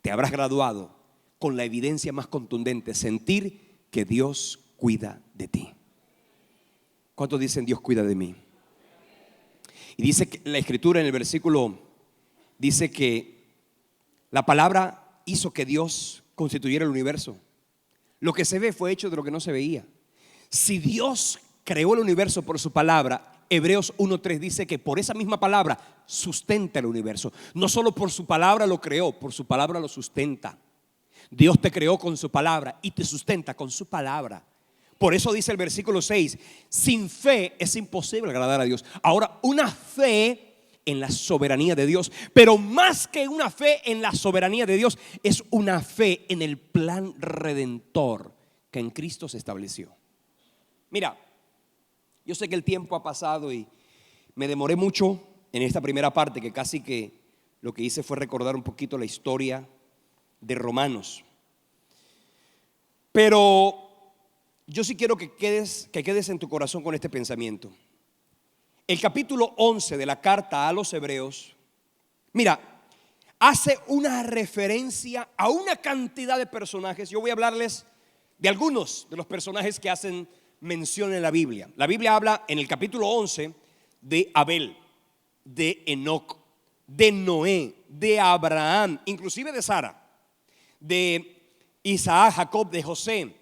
te habrás graduado con la evidencia más contundente, sentir que Dios cuida de ti. ¿Cuántos dicen Dios cuida de mí? Y dice que la escritura en el versículo dice que la palabra hizo que Dios constituyera el universo. Lo que se ve fue hecho de lo que no se veía. Si Dios creó el universo por su palabra, Hebreos 1:3 dice que por esa misma palabra sustenta el universo. No solo por su palabra lo creó, por su palabra lo sustenta. Dios te creó con su palabra y te sustenta con su palabra. Por eso dice el versículo 6, sin fe es imposible agradar a Dios. Ahora, una fe en la soberanía de Dios, pero más que una fe en la soberanía de Dios, es una fe en el plan redentor que en Cristo se estableció. Mira, yo sé que el tiempo ha pasado y me demoré mucho en esta primera parte, que casi que lo que hice fue recordar un poquito la historia de Romanos. Pero yo sí quiero que quedes en tu corazón con este pensamiento. El capítulo 11 de la carta a los Hebreos, mira, hace una referencia a una cantidad de personajes. Yo voy a hablarles de algunos de los personajes que hacen mención en la Biblia. La Biblia habla en el capítulo 11 de Abel, de Enoc, de Noé, de Abraham, inclusive de Sara, de Isaac, Jacob, de José,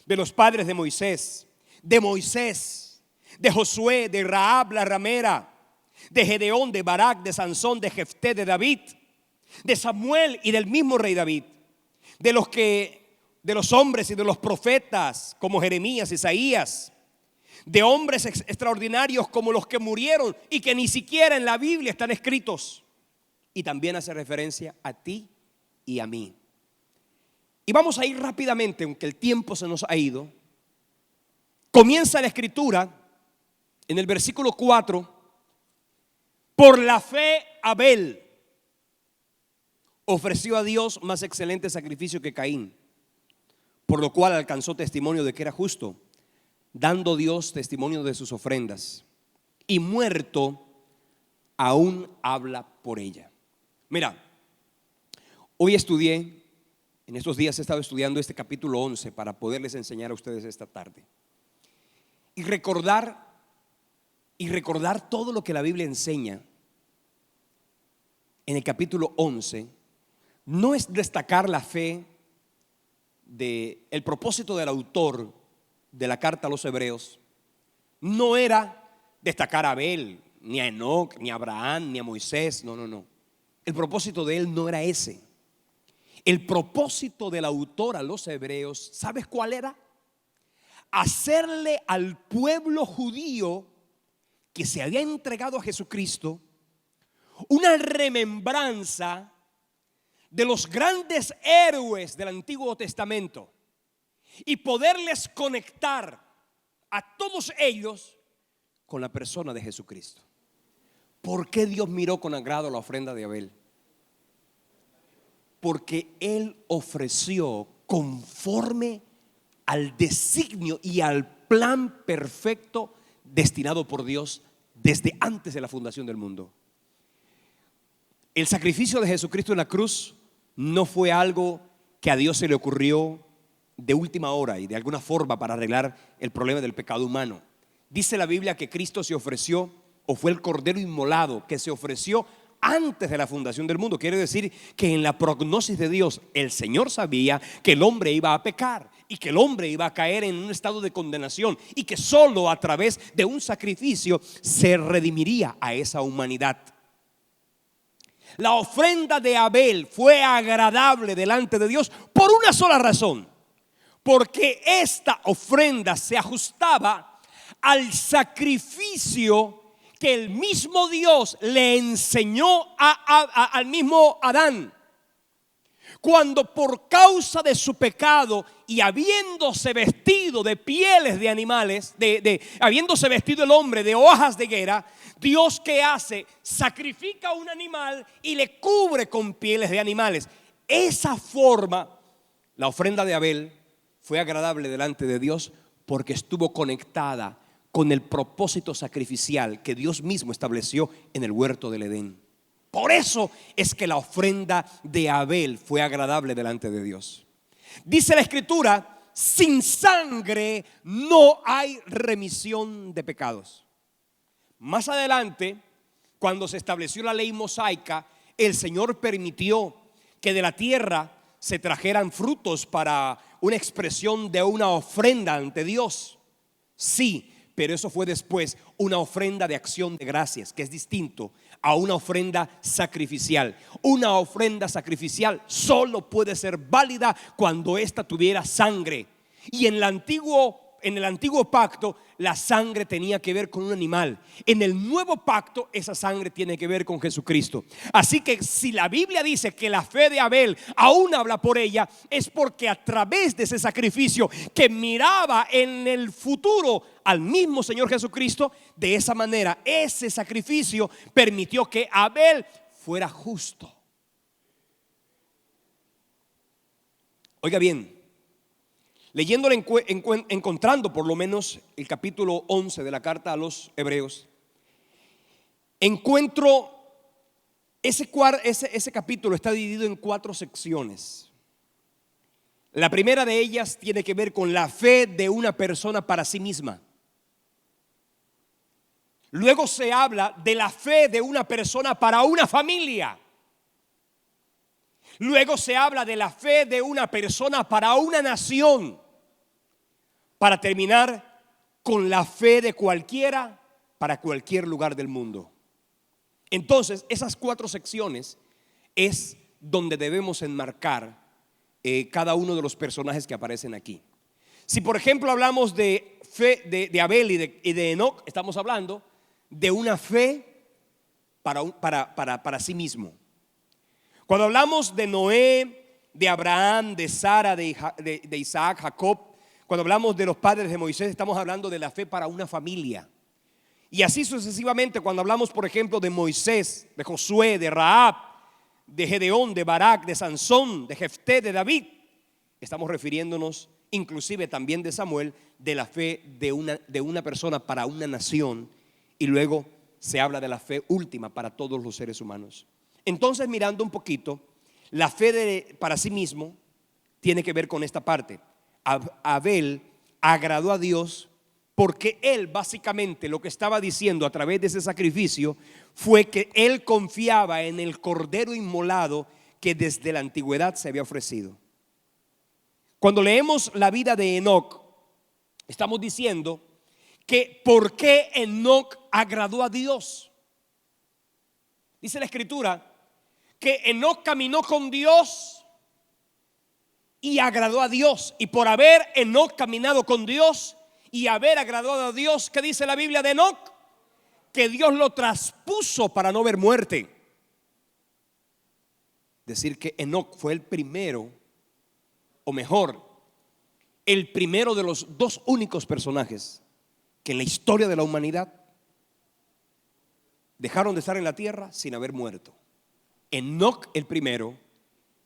de los padres de Moisés, de Josué, de Rahab la ramera, de Gedeón, de Barak, de Sansón, de Jefté, de David, de Samuel y del mismo rey David, de los hombres y de los profetas como Jeremías, Isaías, de hombres extraordinarios como los que murieron y que ni siquiera en la Biblia están escritos. Y también hace referencia a ti y a mí. Y vamos a ir rápidamente, aunque el tiempo se nos ha ido. Comienza la escritura en el versículo 4. Por la fe Abel ofreció a Dios más excelente sacrificio que Caín, por lo cual alcanzó testimonio de que era justo, dando Dios testimonio de sus ofrendas, y muerto aún habla por ella. Mira, hoy estudié, en estos días he estado estudiando este capítulo 11 para poderles enseñar a ustedes esta tarde. Y recordar todo lo que la Biblia enseña en el capítulo 11 no es destacar la fe el propósito del autor de la carta a los hebreos no era destacar a Abel, ni a Enoc, ni a Abraham, ni a Moisés. No. El propósito de él no era ese. El propósito del autor a los hebreos, ¿sabes cuál era? Hacerle al pueblo judío que se había entregado a Jesucristo una remembranza de los grandes héroes del Antiguo Testamento y poderles conectar a todos ellos con la persona de Jesucristo. ¿Por qué Dios miró con agrado la ofrenda de Abel? Porque él ofreció conforme al designio y al plan perfecto destinado por Dios desde antes de la fundación del mundo. El sacrificio de Jesucristo en la cruz no fue algo que a Dios se le ocurrió de última hora y de alguna forma para arreglar el problema del pecado humano. Dice la Biblia que Cristo se ofreció, o fue el cordero inmolado que se ofreció antes de la fundación del mundo. Quiere decir que en la prognosis de Dios el Señor sabía que el hombre iba a pecar y que el hombre iba a caer en un estado de condenación y que solo a través de un sacrificio se redimiría a esa humanidad. La ofrenda de Abel fue agradable delante de Dios por una sola razón: porque esta ofrenda se ajustaba al sacrificio que el mismo Dios le enseñó al mismo Adán, cuando por causa de su pecado y habiéndose vestido de pieles de animales, habiéndose vestido el hombre de hojas de higuera, Dios, ¿qué hace? Sacrifica un animal y le cubre con pieles de animales. Esa forma, la ofrenda de Abel fue agradable delante de Dios porque estuvo conectada con el propósito sacrificial que Dios mismo estableció en el huerto del Edén. Por eso es que la ofrenda de Abel fue agradable delante de Dios. Dice la Escritura: sin sangre no hay remisión de pecados. Más adelante, cuando se estableció la ley mosaica, el Señor permitió que de la tierra se trajeran frutos para una expresión de una ofrenda ante Dios. Sí, pero eso fue después una ofrenda de acción de gracias, que es distinto a una ofrenda sacrificial. Una ofrenda sacrificial solo puede ser válida cuando ésta tuviera sangre. Y en el antiguo pacto la sangre tenía que ver con un animal. En el nuevo pacto esa sangre tiene que ver con Jesucristo. Así que si la Biblia dice que la fe de Abel aún habla por ella, es porque a través de ese sacrificio que miraba en el futuro al mismo Señor Jesucristo, de esa manera ese sacrificio permitió que Abel fuera justo. Oiga bien, leyéndolo, encontrando por lo menos el capítulo 11 de la carta a los hebreos, encuentro ese capítulo está dividido en 4 secciones. La primera de ellas tiene que ver con la fe de una persona para sí misma. Luego se habla de la fe de una persona para una familia. Luego se habla de la fe de una persona para una nación, para terminar con la fe de cualquiera para cualquier lugar del mundo. Entonces, esas 4 secciones es donde debemos enmarcar cada uno de los personajes que aparecen aquí. Si por ejemplo hablamos de fe de Abel y de Enoc, estamos hablando de una fe para sí mismo. Cuando hablamos de Noé, de Abraham, de Sara, de Isaac, Jacob, cuando hablamos de los padres de Moisés, estamos hablando de la fe para una familia. Y así sucesivamente, cuando hablamos por ejemplo de Moisés, de Josué, de Rahab, de Gedeón, de Barak, de Sansón, de Jefté, de David, estamos refiriéndonos inclusive también de Samuel, de la fe de una persona para una nación, y luego se habla de la fe última para todos los seres humanos. Entonces, mirando un poquito, la fe para sí mismo tiene que ver con esta parte. Abel agradó a Dios porque él básicamente lo que estaba diciendo a través de ese sacrificio fue que él confiaba en el cordero inmolado que desde la antigüedad se había ofrecido. Cuando leemos la vida de Enoc, estamos diciendo que ¿por qué Enoc agradó a Dios? Dice la escritura que Enoc caminó con Dios y agradó a Dios. Y por haber Enoc caminado con Dios y haber agradado a Dios, ¿qué dice la Biblia de Enoc? Que Dios lo traspuso para no ver muerte. Decir que Enoc fue el primero, o mejor, el primero de los dos únicos personajes que en la historia de la humanidad dejaron de estar en la tierra sin haber muerto. Enoc el primero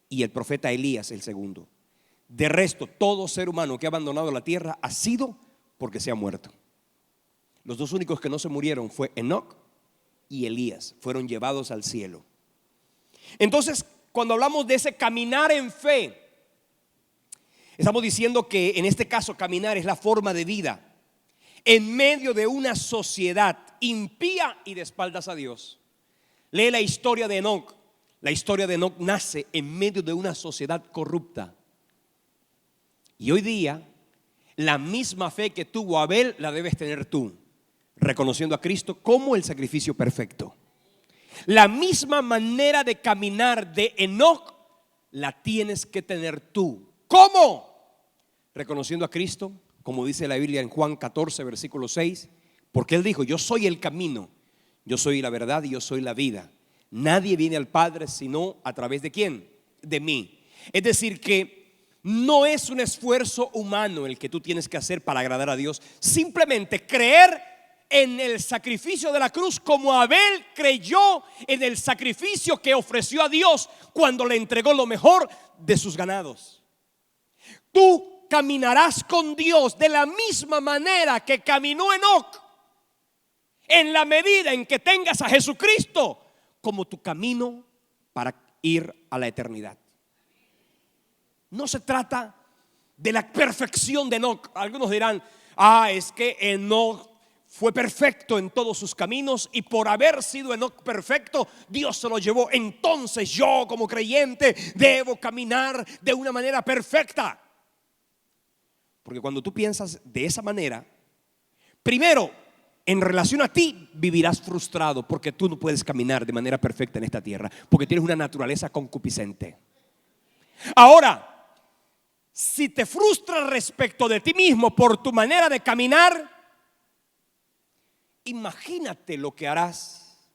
y el profeta Elías el segundo. De resto, todo ser humano que ha abandonado la tierra ha sido porque se ha muerto. Los dos únicos que no se murieron fue Enoc y Elías, fueron llevados al cielo. Entonces, cuando hablamos de ese caminar en fe, estamos diciendo que en este caso caminar es la forma de vida en medio de una sociedad impía y de espaldas a Dios. Lee la historia de Enoc. La historia de Enoc nace en medio de una sociedad corrupta. Y hoy día la misma fe que tuvo Abel la debes tener tú, reconociendo a Cristo como el sacrificio perfecto. La misma manera de caminar de Enoc la tienes que tener tú. ¿Cómo? Reconociendo a Cristo, como dice la Biblia en Juan 14, versículo 6, porque Él dijo: yo soy el camino, yo soy la verdad y yo soy la vida. Nadie viene al Padre sino a través de ¿quién? De mí. Es decir que no es un esfuerzo humano el que tú tienes que hacer para agradar a Dios. Simplemente creer en el sacrificio de la cruz, como Abel creyó en el sacrificio que ofreció a Dios cuando le entregó lo mejor de sus ganados. Tú caminarás con Dios de la misma manera que caminó Enoc, en la medida en que tengas a Jesucristo como tu camino para ir a la eternidad. No se trata de la perfección de Enoc. Algunos dirán: es que Enoc fue perfecto en todos sus caminos y por haber sido Enoc perfecto, Dios se lo llevó. Entonces yo como creyente debo caminar de una manera perfecta. Porque cuando tú piensas de esa manera, primero, en relación a ti vivirás frustrado, porque tú no puedes caminar de manera perfecta en esta tierra, porque tienes una naturaleza concupiscente. Ahora, si te frustras respecto de ti mismo por tu manera de caminar, imagínate lo que harás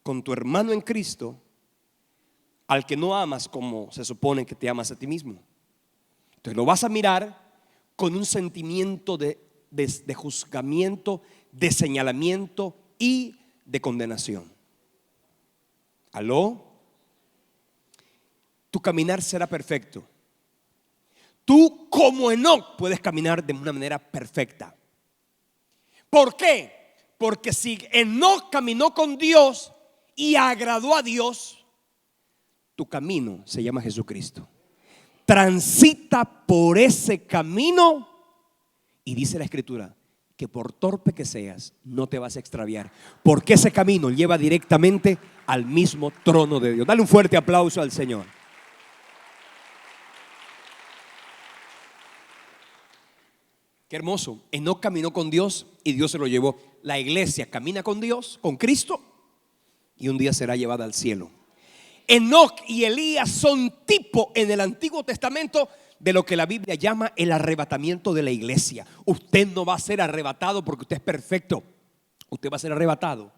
con tu hermano en Cristo, al que no amas como se supone que te amas a ti mismo. Entonces lo vas a mirar con un sentimiento de juzgamiento, de señalamiento y de condenación. ¿Aló? Tu caminar será perfecto. Tú como Enoc puedes caminar de una manera perfecta. ¿Por qué? Porque si Enoc caminó con Dios y agradó a Dios, tu camino se llama Jesucristo. Transita por ese camino y dice la Escritura que por torpe que seas no te vas a extraviar, porque ese camino lleva directamente al mismo trono de Dios. Dale un fuerte aplauso al Señor. Qué hermoso. Enoc caminó con Dios y Dios se lo llevó. La iglesia camina con Dios, con Cristo, y un día será llevada al cielo. Enoc y Elías son tipo en el Antiguo Testamento de lo que la Biblia llama el arrebatamiento de la iglesia. Usted no va a ser arrebatado porque usted es perfecto. Usted va a ser arrebatado.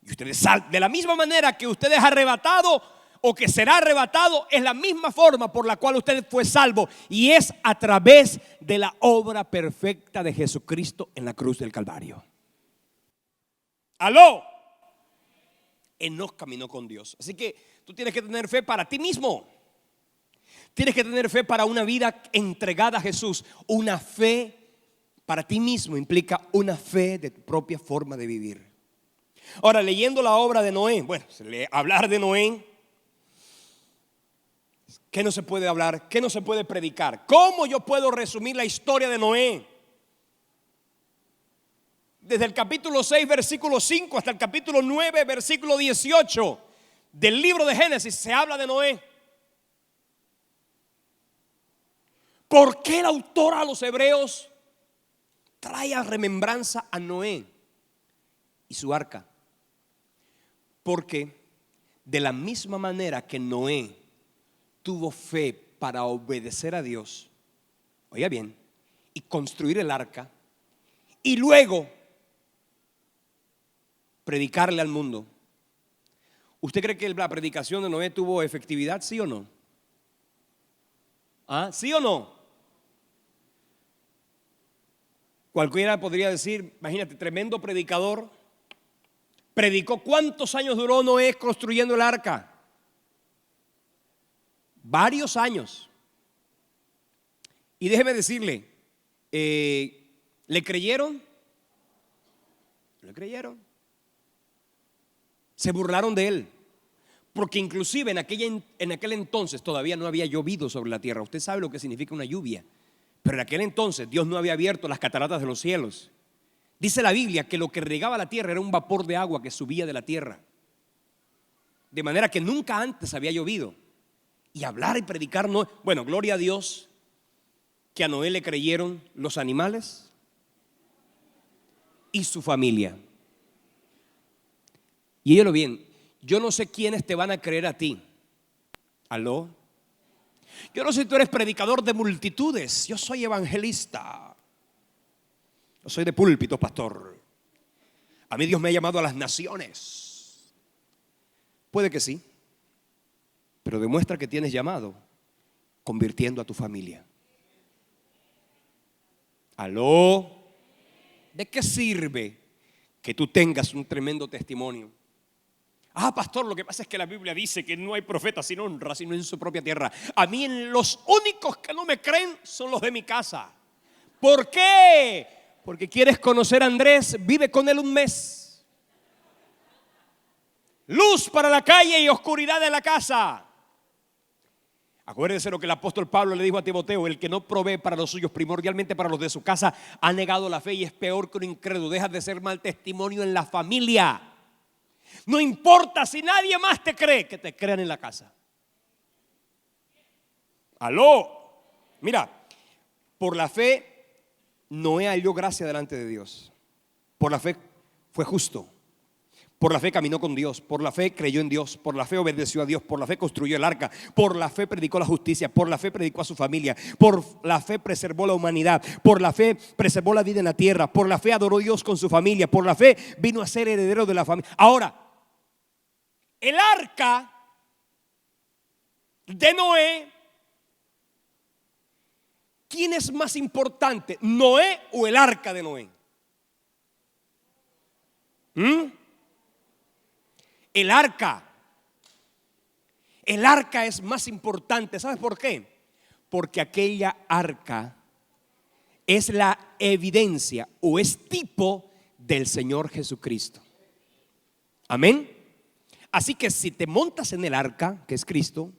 Y usted de la misma manera que usted es arrebatado o que será arrebatado, es la misma forma por la cual usted fue salvo. Y es a través de la obra perfecta de Jesucristo en la cruz del Calvario. ¡Aló! Enoc caminó con Dios. Así que tú tienes que tener fe para ti mismo. Tienes que tener fe para una vida entregada a Jesús. Una fe para ti mismo implica una fe de tu propia forma de vivir. Ahora, leyendo la obra de Noé, bueno, hablar de Noé, ¿qué no se puede hablar? ¿Qué no se puede predicar? ¿Cómo yo puedo resumir la historia de Noé? Desde el capítulo 6, versículo 5 hasta el capítulo 9, versículo 18 del libro de Génesis se habla de Noé. ¿Por qué el autor a los hebreos trae a remembranza a Noé y su arca? Porque de la misma manera que Noé tuvo fe para obedecer a Dios, oiga bien, y construir el arca, y luego predicarle al mundo. ¿Usted cree que la predicación de Noé tuvo efectividad, sí o no? ¿Ah? ¿Sí o no? Cualquiera podría decir, imagínate, tremendo predicador. Predicó. ¿Cuántos años duró Noé construyendo el arca? Varios años. Y déjeme decirle, ¿le creyeron? ¿Le creyeron? Se burlaron de él. Porque inclusive en aquel entonces todavía no había llovido sobre la tierra. Usted sabe lo que significa una lluvia. Pero en aquel entonces Dios no había abierto las cataratas de los cielos. Dice la Biblia que lo que regaba la tierra era un vapor de agua que subía de la tierra. De manera que nunca antes había llovido. Y hablar y predicar no. Bueno, gloria a Dios que a Noé le creyeron los animales y su familia. Y óyelo bien, yo no sé quiénes te van a creer a ti. ¿Aló? Yo no sé si tú eres predicador de multitudes. Yo soy evangelista. Yo soy de púlpito, pastor. A mí Dios me ha llamado a las naciones. Puede que sí, pero demuestra que tienes llamado convirtiendo a tu familia. ¿Aló? ¿De qué sirve que tú tengas un tremendo testimonio? Ah, pastor, lo que pasa es que la Biblia dice que no hay profeta sin honra, sino en su propia tierra. A mí los únicos que no me creen son los de mi casa. ¿Por qué? Porque quieres conocer a Andrés, vive con él un mes. Luz para la calle y oscuridad en la casa. Acuérdese lo que el apóstol Pablo le dijo a Timoteo: el que no provee para los suyos, primordialmente para los de su casa, ha negado la fe y es peor que un incrédulo. Deja de ser mal testimonio en la familia. No importa si nadie más te cree, que te crean en la casa. Aló. Mira, por la fe Noé halló gracia delante de Dios. Por la fe fue justo. Por la fe caminó con Dios. Por la fe creyó en Dios. Por la fe obedeció a Dios. Por la fe construyó el arca. Por la fe predicó la justicia. Por la fe predicó a su familia. Por la fe preservó la humanidad. Por la fe preservó la vida en la tierra. Por la fe adoró a Dios con su familia. Por la fe vino a ser heredero de la familia. Ahora, el arca de Noé, ¿quién es más importante, Noé o el arca de Noé? El arca es más importante. ¿Sabes por qué? Porque aquella arca es la evidencia o es tipo del Señor Jesucristo. Amén. Así que si te montas en el arca, que es Cristo,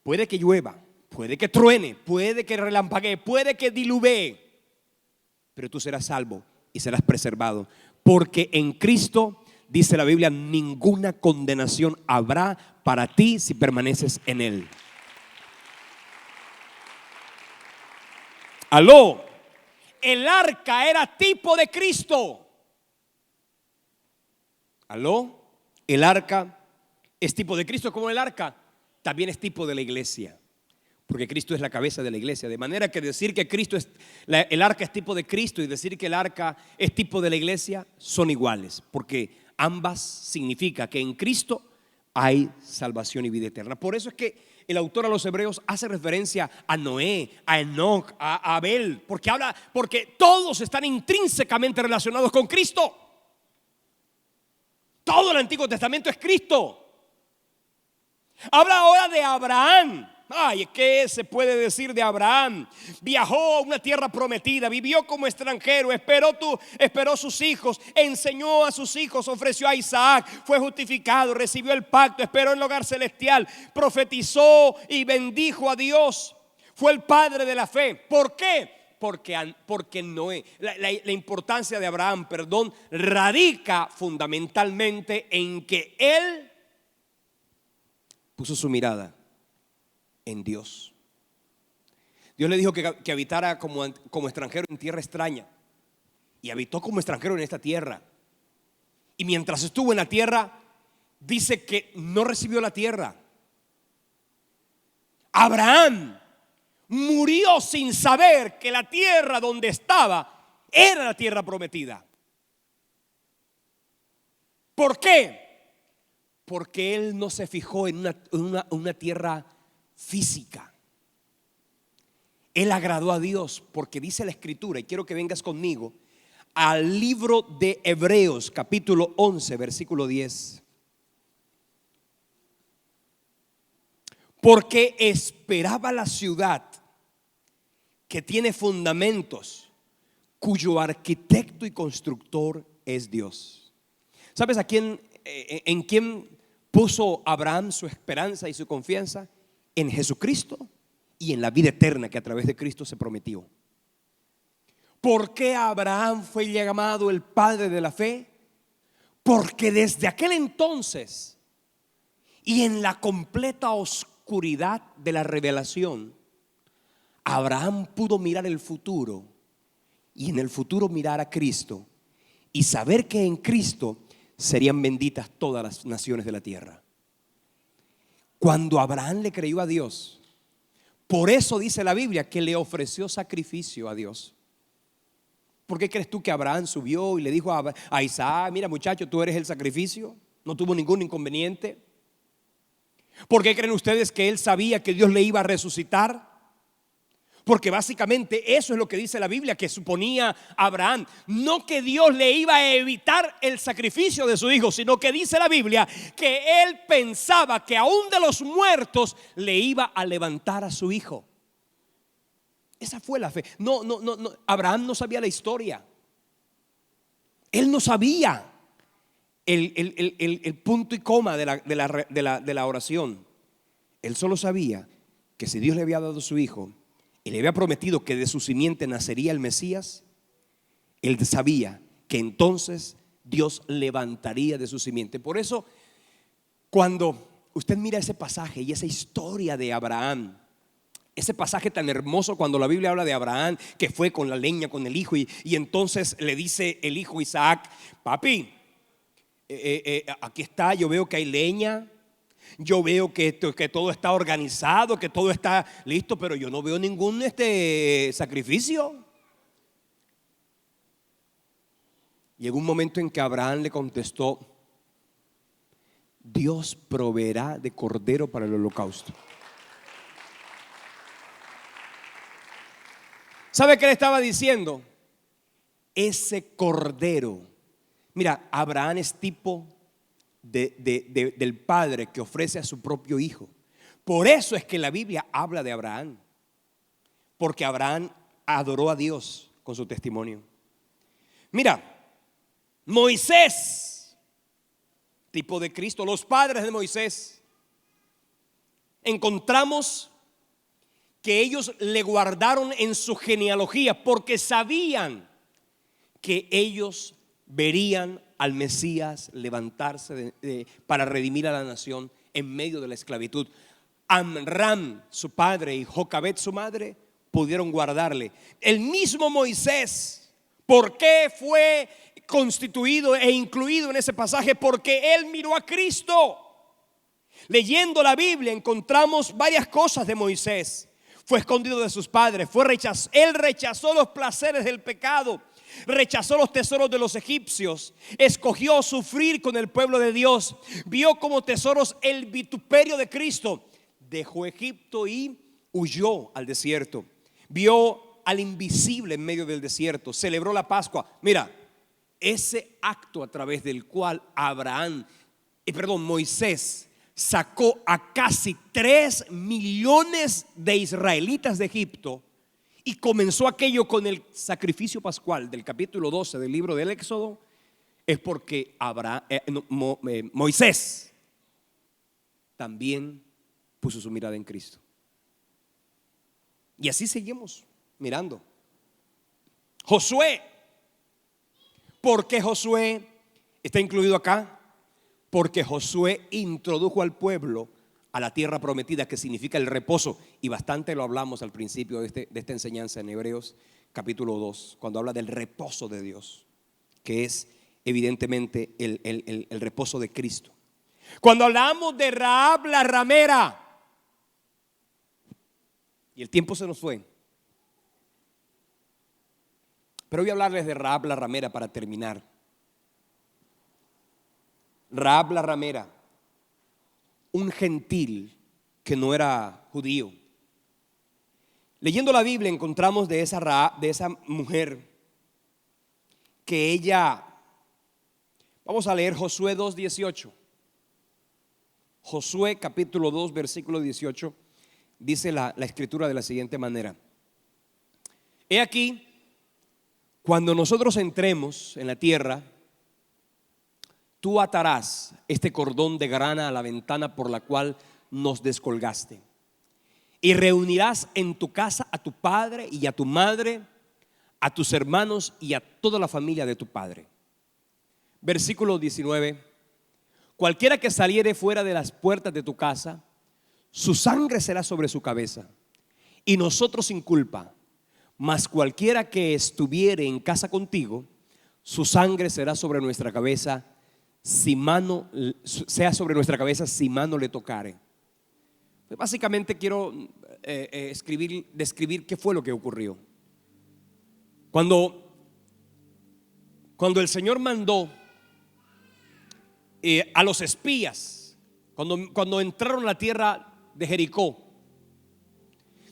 puede que llueva, puede que truene, puede que relampaguee, puede que diluvee, pero tú serás salvo y serás preservado. Porque en Cristo, dice la Biblia, ninguna condenación habrá para ti si permaneces en Él. Aló. El arca era tipo de Cristo. Aló. El arca es tipo de Cristo como el arca, también es tipo de la iglesia. Porque Cristo es la cabeza de la iglesia. De manera que decir que Cristo es el arca es tipo de Cristo y decir que el arca es tipo de la iglesia son iguales. Porque ambas significa que en Cristo hay salvación y vida eterna. Por eso es que el autor a los Hebreos hace referencia a Noé, a Enoc, a Abel, porque todos están intrínsecamente relacionados con Cristo. Todo el Antiguo Testamento es Cristo. Habla ahora de Abraham. Ay, ¿qué se puede decir de Abraham? Viajó a una tierra prometida, vivió como extranjero, esperó sus hijos, enseñó a sus hijos, ofreció a Isaac, fue justificado, recibió el pacto, esperó en el hogar celestial, profetizó y bendijo a Dios. Fue el padre de la fe. ¿Por qué? Porque Noé, la importancia de Abraham, radica fundamentalmente en que él puso su mirada en Dios. Dios le dijo que habitara como extranjero en tierra extraña, y habitó como extranjero en esta tierra. Y mientras estuvo en la tierra, dice que no recibió la tierra. Abraham murió sin saber que la tierra donde estaba era la tierra prometida. ¿Por qué? Porque él no se fijó en una tierra física. Él agradó a Dios, porque dice la Escritura, y quiero que vengas conmigo al libro de Hebreos capítulo 11 versículo 10. Porque esperaba la ciudad que tiene fundamentos, cuyo arquitecto y constructor es Dios. ¿Sabes en quién puso Abraham su esperanza y su confianza? En Jesucristo y en la vida eterna que a través de Cristo se prometió. ¿Por qué Abraham fue llamado el padre de la fe? Porque desde aquel entonces y en la completa oscuridad de la revelación, Abraham pudo mirar el futuro y en el futuro mirar a Cristo y saber que en Cristo serían benditas todas las naciones de la tierra. Cuando Abraham le creyó a Dios, por eso dice la Biblia que le ofreció sacrificio a Dios. ¿Por qué crees tú que Abraham subió y le dijo a Isaac: mira, muchacho, tú eres el sacrificio? No tuvo ningún inconveniente. ¿Por qué creen ustedes que él sabía que Dios le iba a resucitar? Porque básicamente eso es lo que dice la Biblia, que suponía Abraham. No que Dios le iba a evitar el sacrificio de su hijo, sino que dice la Biblia que él pensaba que aún de los muertos le iba a levantar a su hijo. Esa fue la fe. No, Abraham no sabía la historia. Él no sabía el punto y coma de la oración. Él solo sabía que si Dios le había dado a su hijo y le había prometido que de su simiente nacería el Mesías, él sabía que entonces Dios levantaría de su simiente. Por eso, cuando usted mira ese pasaje y esa historia de Abraham, ese pasaje tan hermoso cuando la Biblia habla de Abraham que fue con la leña, con el hijo, y entonces le dice el hijo Isaac: papi, aquí está, yo veo que hay leña, yo veo que todo está organizado, que todo está listo, pero yo no veo ningún sacrificio. Llegó un momento en que Abraham le contestó: Dios proveerá de cordero para el holocausto. ¿Sabe qué le estaba diciendo? Ese cordero. Mira, Abraham es tipo del padre que ofrece a su propio hijo. Por eso es que la Biblia habla de Abraham, porque Abraham adoró a Dios con su testimonio. Mira, Moisés, tipo de Cristo, los padres de Moisés, encontramos que ellos le guardaron en su genealogía porque sabían que ellos verían al Mesías levantarse para redimir a la nación en medio de la esclavitud. Amram, su padre, y Jocabed, su madre, pudieron guardarle. El mismo Moisés, ¿por qué fue constituido e incluido en ese pasaje? Porque él miró a Cristo. Leyendo la Biblia encontramos varias cosas de Moisés. Fue escondido de sus padres, él rechazó los placeres del pecado, rechazó los tesoros de los egipcios, escogió sufrir con el pueblo de Dios, vio como tesoros el vituperio de Cristo, dejó Egipto y huyó al desierto, vio al invisible en medio del desierto, celebró la Pascua. Mira, ese acto a través del cual Moisés sacó a casi 3 millones de israelitas de Egipto y comenzó aquello con el sacrificio pascual del capítulo 12 del libro del Éxodo, es porque Moisés también puso su mirada en Cristo. Y así seguimos mirando. Josué. ¿Por qué Josué está incluido acá? Porque Josué introdujo al pueblo a la tierra prometida, que significa el reposo. Y bastante lo hablamos al principio de esta enseñanza en Hebreos capítulo 2, cuando habla del reposo de Dios, que es evidentemente el reposo de Cristo. Cuando hablamos de Rahab la ramera, y el tiempo se nos fue, pero voy a hablarles de Rahab la ramera para terminar. Rahab la ramera, un gentil que no era judío. Leyendo la Biblia encontramos de esa mujer que ella, vamos a leer Josué 2:18. Josué capítulo 2 versículo 18, dice la escritura de la siguiente manera: he aquí, cuando nosotros entremos en la tierra, tú atarás este cordón de grana a la ventana por la cual nos descolgaste, y reunirás en tu casa a tu padre y a tu madre, a tus hermanos y a toda la familia de tu padre. Versículo 19: cualquiera que saliere fuera de las puertas de tu casa, su sangre será sobre su cabeza, y nosotros sin culpa. Mas cualquiera que estuviere en casa contigo, su sangre será sobre nuestra cabeza, sea sobre nuestra cabeza si mano le tocare. Pues básicamente quiero describir qué fue lo que ocurrió. Cuando el Señor mandó a los espías, cuando entraron a la tierra de Jericó,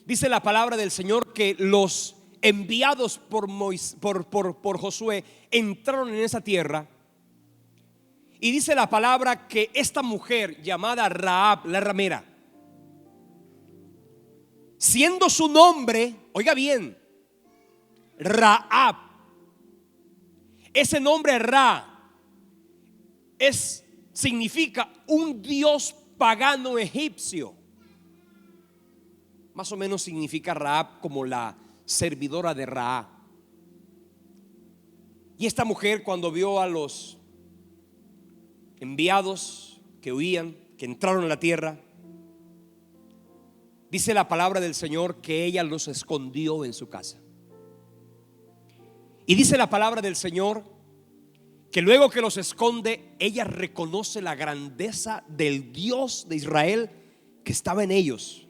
dice la palabra del Señor que los enviados por Josué entraron en esa tierra. Y dice la palabra que esta mujer llamada Rahab la ramera, siendo su nombre, oiga bien, Rahab, ese nombre Ra significa un dios pagano egipcio. Más o menos significa Rahab como la servidora de Ra. Y esta mujer, cuando vio a los enviados que huían, que entraron a la tierra, dice la palabra del Señor que ella los escondió en su casa. Y dice la palabra del Señor que luego que los esconde, ella reconoce la grandeza del Dios de Israel que estaba en ellos.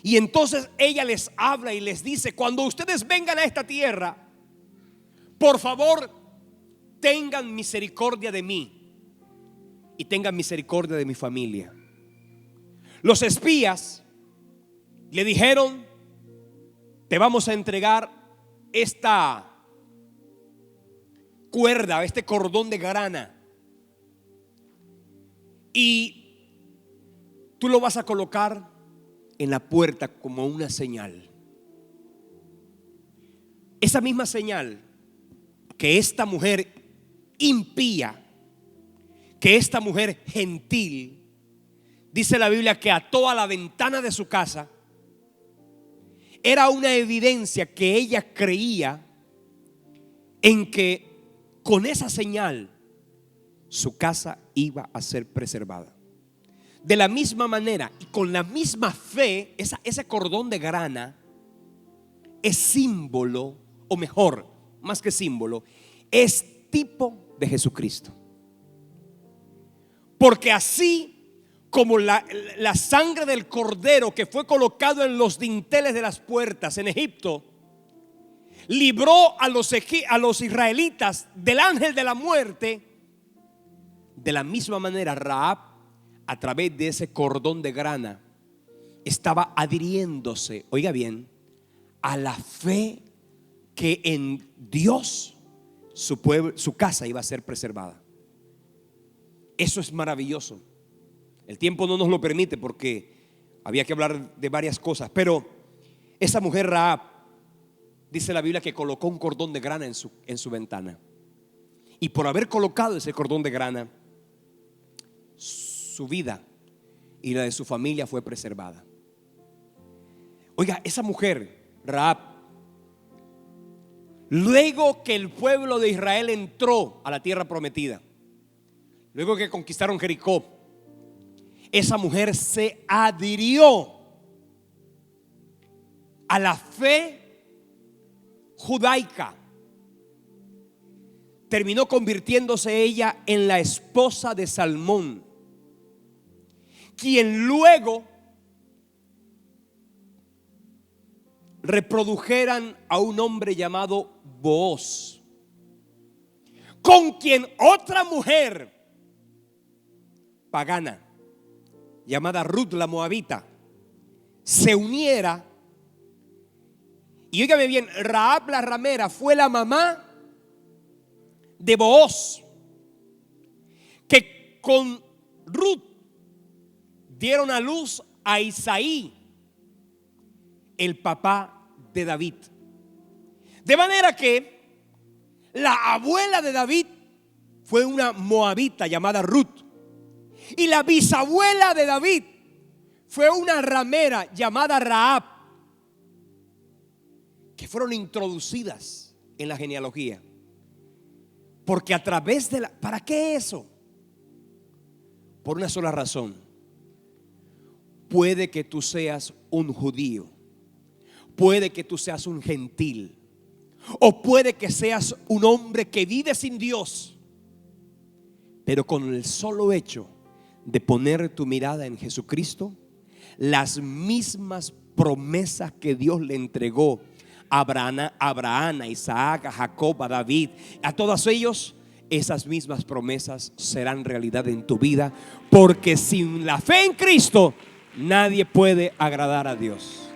Y entonces ella les habla y les dice: cuando ustedes vengan a esta tierra, por favor, tengan misericordia de mí y tengan misericordia de mi familia. Los espías le dijeron: te vamos a entregar esta cuerda, este cordón de grana, y tú lo vas a colocar en la puerta como una señal. Esa misma señal que esta mujer impía, que esta mujer gentil, dice la Biblia que ató a la ventana de su casa, era una evidencia que ella creía en que con esa señal su casa iba a ser preservada. De la misma manera y con la misma fe, ese cordón de grana es símbolo, o mejor, más que símbolo, es tipo de Jesucristo. Porque así como la sangre del cordero que fue colocado en los dinteles de las puertas en Egipto, libró a los israelitas del ángel de la muerte. De la misma manera, Rahab, a través de ese cordón de grana, estaba adhiriéndose, oiga bien, a la fe que en Dios su pueblo, su casa iba a ser preservada. Eso es maravilloso. El tiempo no nos lo permite porque había que hablar de varias cosas, pero esa mujer Rahab, dice la Biblia que colocó un cordón de grana en su ventana. Y por haber colocado ese cordón de grana, su vida y la de su familia fue preservada. Oiga, esa mujer Rahab, luego que el pueblo de Israel entró a la tierra prometida, luego que conquistaron Jericó, esa mujer se adhirió a la fe judaica. Terminó convirtiéndose ella en la esposa de Salmón, quien luego reprodujeran a un hombre llamado Booz, con quien otra mujer pagana llamada Ruth la Moabita se uniera. Y óigame bien, Rahab la ramera fue la mamá de Booz, que con Ruth dieron a luz a Isaí, el papá de David. De manera que la abuela de David fue una moabita llamada Ruth, y la bisabuela de David fue una ramera llamada Rahab, que fueron introducidas en la genealogía. Porque a través de ¿para qué eso? Por una sola razón. Puede que tú seas un judío, puede que tú seas un gentil, o puede que seas un hombre que vive sin Dios, pero con el solo hecho de poner tu mirada en Jesucristo, las mismas promesas que Dios le entregó a Abraham, a Isaac, a Jacob, a David, a todos ellos, esas mismas promesas serán realidad en tu vida, porque sin la fe en Cristo nadie puede agradar a Dios.